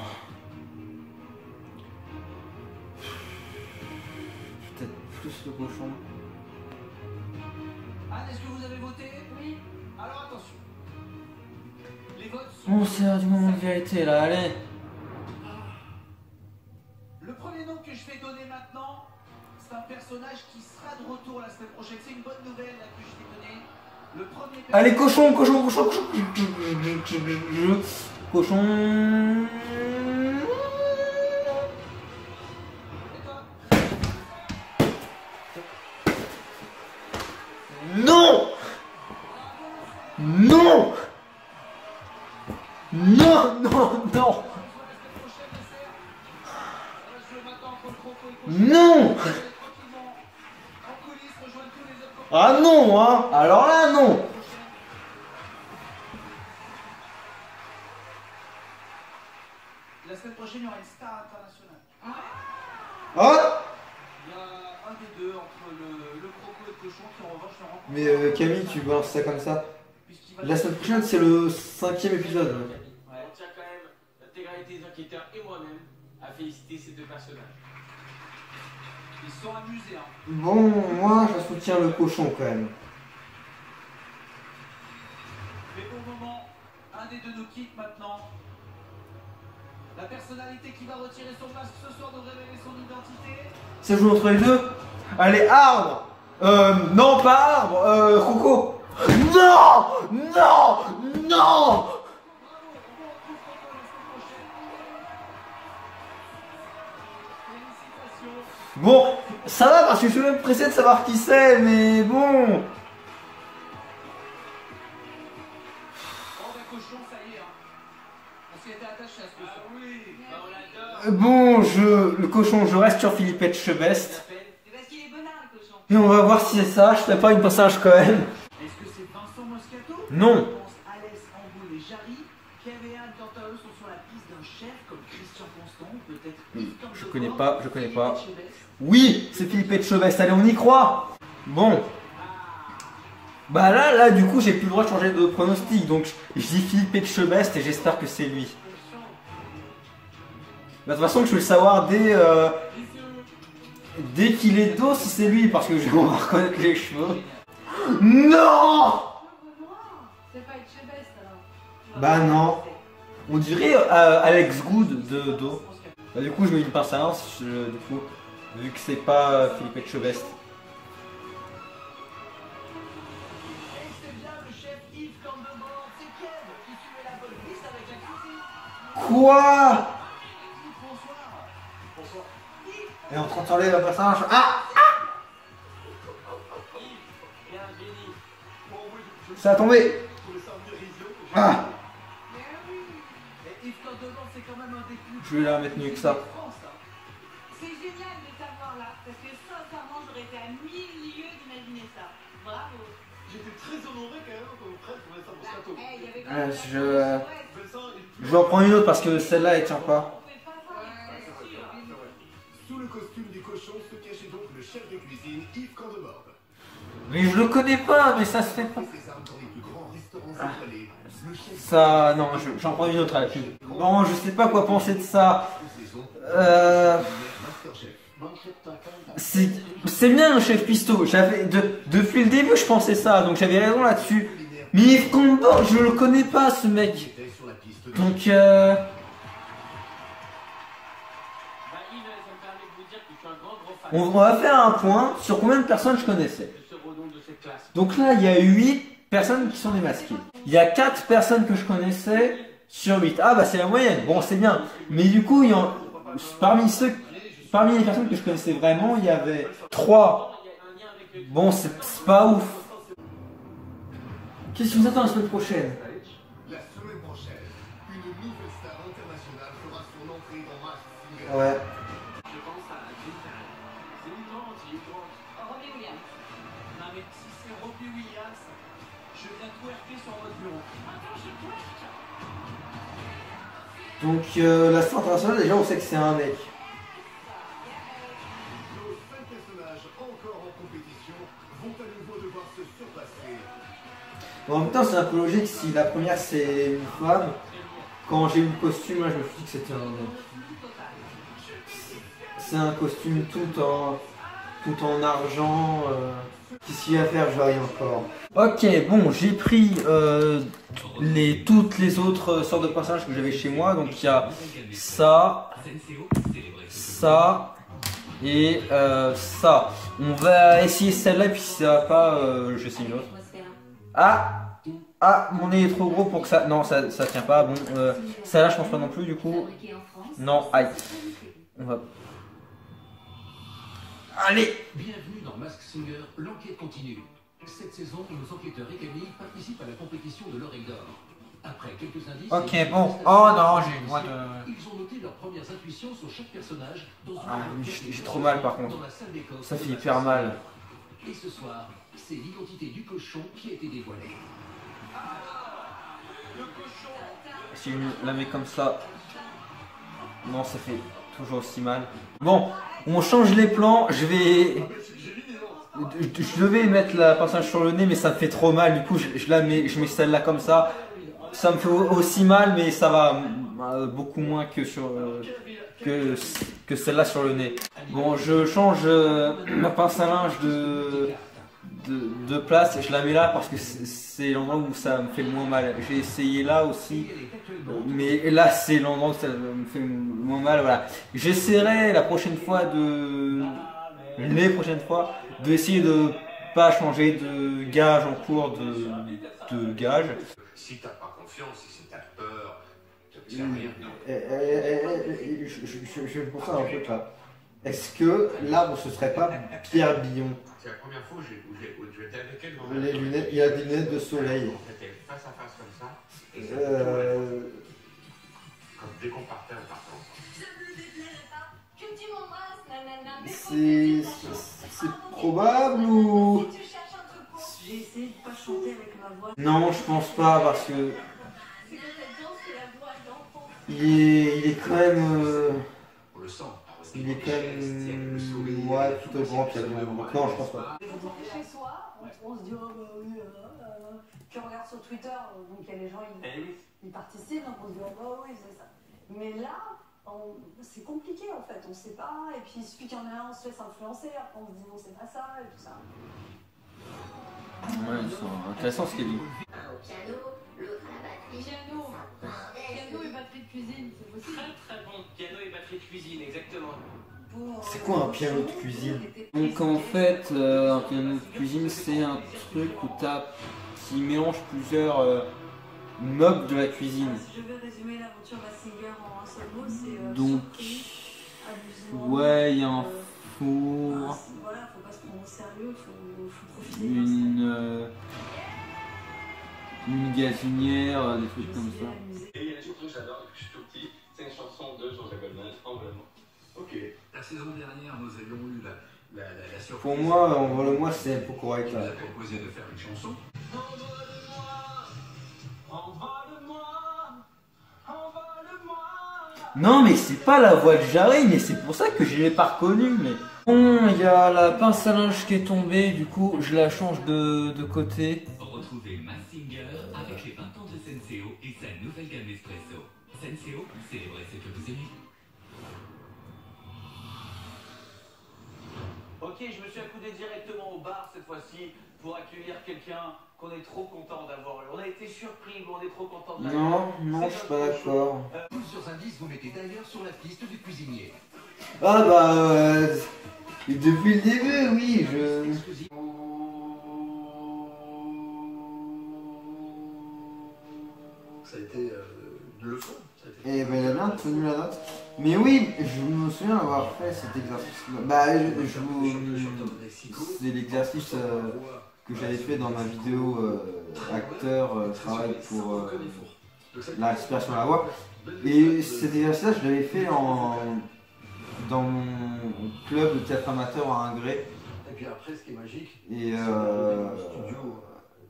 A: Peut-être plus le cochon.
B: Anne, est-ce que vous avez voté?
H: Oui.
B: Alors attention. Les votes sont...
A: Bon, c'est l'heure du moment de vérité là, allez.
B: Le premier nom que je vais donner maintenant, c'est un personnage qui sera de retour la semaine prochaine. C'est une bonne nouvelle là, que je t'ai donnée. Le premier
A: Allez, cochon. Cochon. Non. Non. Non, non, non. Non. Ah non, hein. Alors là, non.
B: La semaine prochaine, il y aura une star internationale.
A: Ah.
B: Il y a un des deux entre le croco et le cochon qui en revanche se rencontrent.
A: Mais Camille, tu balances ça comme ça. La semaine prochaine, c'est le 5e épisode.
E: On tient quand même l'intégralité des enquêteurs et moi-même à féliciter ces deux personnages.
B: Ils sont amusés, hein.
A: Bon, moi, je soutiens le cochon quand même.
B: des deux nous quitte maintenant. La personnalité qui va retirer son masque ce soir doit révéler son identité.
A: Ça joue entre les deux. Allez, Arbre. Non, pas Arbre. Coco. Non, non, non. Bon, ça va parce que je suis même pressé de savoir qui c'est, mais bon.
B: Oh bah cochon, ça y est, hein. On s'y était attaché à ce cochon. Ah oui, bah on l'adore.
A: Bon, le cochon, je reste sur Philippe Etchebest.
C: Parce qu'il est bonin, le cochon.
A: Et on va voir si c'est ça, je ferai pas une passage quand même.
B: Est-ce que c'est Vincent Moscato?
A: Non.
B: Je pense Alès, Amboul et Jarry. Kev et Anne, quant à eux, sont sur la piste d'un chef comme Christian Constant, peut-être Yves Campbell.
A: Je connais pas, je connais pas.
B: Philippe Etchebest.
A: Oui, c'est Philippe Etchebest, allez, on y croit. Bon. Bah là, du coup, j'ai plus le droit de changer de pronostic, donc je dis Philippe Etchebest et j'espère que c'est lui. Bah, de toute façon, je vais le savoir dès qu'il est dos si c'est lui, parce que on va reconnaître les cheveux. Non!
H: C'est pas Etchebest alors.
A: Bah non. On dirait Alex Good de dos. Bah, du coup, je mets une pince à lance, du coup, vu que c'est pas Philippe Etchebest.
B: Et c'est bien le chef Yves Campbell, c'est Kev qui suivait la bonne piste avec la cuisine.
A: Quoi?
B: Bonsoir. Bonsoir.
A: Et on te enlève le passage. Ah!
F: Il y a un génie.
A: Ça a tombé. Ah!
B: Et Yves Campbell, c'est quand même un des plus.
A: Je vais la mettre mieux que ça.
C: C'est génial de t'avoir là, parce que sincèrement, j'aurais été à 1000 lieues d'imaginer ça. Bravo.
D: J'étais très honoré quand même qu'on prenne pour Vincent Moscato.
C: Eh, il y avait quand même
D: Vincent,
A: Je vais en prendre une autre parce que celle-là elle tient pas.
C: On fait pas ça, c'est sûr.
D: Sous le costume du cochon se cachait donc le chef de cuisine Yves Candemorbe.
A: Mais je le connais pas, mais ça se fait pas.
D: Et ses armes dans les plus grands restaurants étoilés. Le chef
A: Ça, non, j'en prends une autre à la pub. Bon, je sais pas quoi penser de ça. C'est bien un chef pisto. Depuis le début, je pensais ça, donc j'avais raison là-dessus. Mais Yves Campbell, je le connais pas, ce mec. Donc,
F: Bah Yves, ça me permet de vous dire que je suis un grand fan
A: on va faire un point sur combien de personnes je connaissais.
F: de ce redon de cette classe.
A: Donc là, il y a 8 personnes qui sont démasquées. Il y a 4 personnes que je connaissais sur 8. Ah bah c'est la moyenne, bon c'est bien. Mais du coup, parmi les personnes que je connaissais vraiment, il y avait 3. Bon, c'est pas ouf. Qu'est-ce qui vous attend la semaine prochaine?
D: La semaine prochaine, une nouvelle star internationale fera son entrée dans Mask Singer.
A: Ouais.
E: Je pense à Jim Carrey. C'est une grande,
C: Robbie Williams.
B: Non mais si c'est Robbie Williams, je viens twerker sur votre bureau.
A: Donc la star internationale, déjà on sait que c'est un mec.
D: Nos 5 personnages encore en compétition vont à nouveau devoir se surpasser.
A: Bon, en même temps, c'est un peu logique si la première c'est une femme. Quand j'ai eu le costume, là, je me suis dit que c'était un mec. C'est un costume tout en argent. Qu'est-ce qu'il va faire? Je verrai encore. Ok, bon, j'ai pris toutes les autres sortes de personnages que j'avais chez moi. Donc il y a ça, ça et ça. On va essayer celle-là, et puis si ça va pas, je sais une autre. Ah, mon nez est trop gros pour que ça... Non, ça tient pas. Bon, celle-là, je pense pas non plus, du coup. Non, aïe. On va... Allez!
I: Bienvenue dans Mask Singer, l'enquête continue. Cette saison, nos enquêteurs et Camille participent à la compétition de l'oreille d'or. Après quelques indices...
A: Ok, bon. Oh non, j'ai une boîte...
I: Ils ont noté leurs premières intuitions sur chaque personnage dans une...
A: Ah, j'ai trop mal, par contre.
I: dans la salle des coffres
A: Ça
I: de
A: fait
I: Mask
A: hyper mal.
I: Singer. Et ce soir, c'est l'identité du cochon qui a été dévoilée.
A: Si je la mets comme ça... Non, ça fait toujours aussi mal. Bon, on change les plans. Je devais mettre la passage sur le nez, mais ça me fait trop mal. Du coup, je mets celle-là comme ça. Ça me fait aussi mal, mais ça va beaucoup moins que que celle-là sur le nez. Bon, je change ma pince à linge de place. Je la mets là parce que c'est l'endroit où ça me fait le moins mal. J'ai essayé là aussi, mais là c'est l'endroit où ça me fait le moins mal. Voilà. J'essaierai les prochaines fois d'essayer de pas changer de gage en cours de gage.
D: Si t'as pas confiance, si t'as peur,
A: Je vais penser à un truc là. Est-ce que l'arbre ce serait pas Pierre Billon?
D: C'est la première fois où j'étais avec elle dans
A: Les lunettes, il y a des lunettes de soleil.
D: On était face à face comme ça. Et ça comme dès qu'on partait, on partait ensemble.
G: Ça ne me déplairait pas que tu m'embrasses, nanana. Mais
A: C'est probable ou...
G: si tu cherches un truc con,
C: J'ai essayé de pas chanter avec ma voix.
A: Non, je pense pas parce que
G: c'est que cette danse, c'est la voix d'enfant.
A: il est quand même...
D: On le sent.
A: il est quand même... Ouais, plutôt grand Pierre Billon. Non, je pense pas.
H: Quand on est chez soi, on se dit oh bah oui, puis on regarde sur Twitter, donc il y a les gens, ils participent, donc on se dit oh bah oui, c'est ça. Mais là, c'est compliqué en fait, on sait pas, et puis il suffit qu'il y en ait un, on se laisse influencer, après on se dit non c'est pas ça, et tout ça.
A: Ouais, ils sont intéressants ce qu'il dit.
G: Un au piano, l'autre à la batterie.
C: Piano et batterie de cuisine, c'est possible.
F: Très très bon. Piano et batterie de cuisine, exactement.
A: C'est quoi un piano de cuisine? Donc en fait, un piano de cuisine c'est un truc qui mélange plusieurs meubles de la cuisine.
C: Si je veux résumer l'aventure Mazinger en un seul mot, c'est
A: Donc,
C: amusement.
A: ouais, il y a un four,
C: Voilà, faut pas se prendre au sérieux, faut profiter.
A: une gazinière, des trucs comme ça.
J: Et il y a une chanson que j'adore depuis que je suis tout petit, c'est une chanson de Jean-Jacques Goldman, Envole-moi.
I: Ok, la saison dernière, nous avions eu la surprise.
A: Pour moi, Envole-moi c'est un peu correct
I: qui nous
A: là.
I: a proposé de faire une chanson.
A: Non mais c'est pas la voix de Jarry, mais c'est pour ça que je l'ai pas reconnu. Mais bon, il y a la pince à linge qui est tombée, du coup je la change de côté.
K: Retrouvez Mazinger avec les 20 ans de Senseo et sa nouvelle gamme espresso. Senseo, célébrez ce que vous aimez.
B: Ok, je me suis accoudé directement au bar cette fois-ci pour accueillir quelqu'un qu'on est trop content d'avoir eu. On a été surpris, mais on est trop content de l'avoir.
A: Non, je suis pas d'accord.
I: Plusieurs indices vous mettez d'ailleurs sur la piste du cuisinier.
A: Ah bah depuis le début, oui,
I: Ça a été une leçon.
A: Eh ben il a bien tenu la note. Mais oui, je me souviens avoir fait cet exercice-là. Bah c'est l'exercice que j'avais fait dans ma vidéo acteur travail pour la respiration à la voix. Et cet exercice-là, je l'avais fait dans mon club de théâtre amateur à Ingré.
I: Et puis après, ce qui est magique,
A: et
I: studio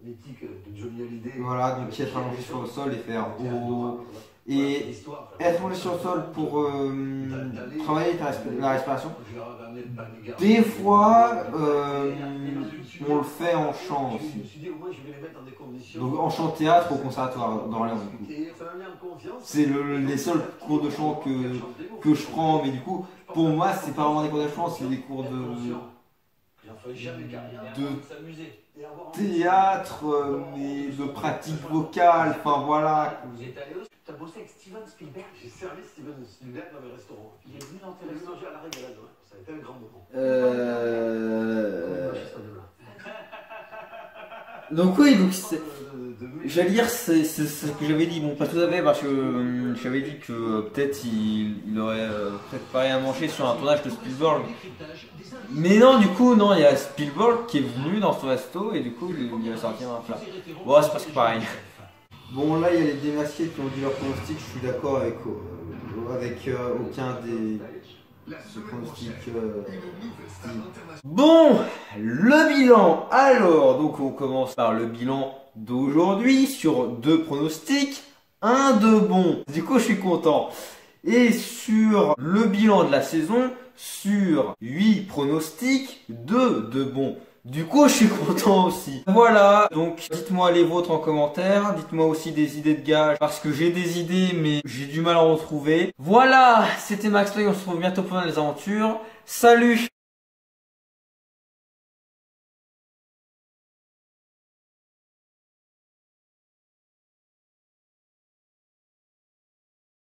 I: mythique de Johnny Hallyday.
A: Voilà, donc être allongé sur le sol et faire oh. Et être allongé sur le sol pour travailler la respiration. Des fois, on le fait en chant aussi. Donc en chant théâtre au conservatoire d'Orléans. C'est les seuls cours de chant que je prends, mais du coup, pour moi, c'est pas vraiment des cours de chant, c'est des cours de théâtre, mais de pratique vocale, enfin voilà.
B: T'as bossé avec Steven Spielberg?
D: J'ai servi Steven Spielberg dans mes restaurants.
B: Il est venu dans tes
D: restaurants à la régalade, ouais. Ça a été un grand moment.
A: Donc oui, donc j'allais dire c'est ce que j'avais dit, bon pas tout à fait parce que j'avais dit que peut-être il aurait préparé à manger sur un tournage de Spielberg. Mais non, du coup non, il y a Spielberg qui est venu dans ce resto et du coup il a sorti un plat. Bon c'est presque pareil. Bon là il y a les démasqués qui ont dit leur pronostic, je suis d'accord avec aucun des pronostics. Bon, le bilan. Alors, donc on commence par le bilan d'aujourd'hui sur 2 pronostics, 1 de bon. Du coup je suis content. Et sur le bilan de la saison, sur 8 pronostics, 2 de bon. Du coup, je suis content aussi. Voilà, donc dites-moi les vôtres en commentaire. Dites-moi aussi des idées de gages, parce que j'ai des idées, mais j'ai du mal à en retrouver. Voilà, c'était Max Play, on se retrouve bientôt pour les aventures. Salut!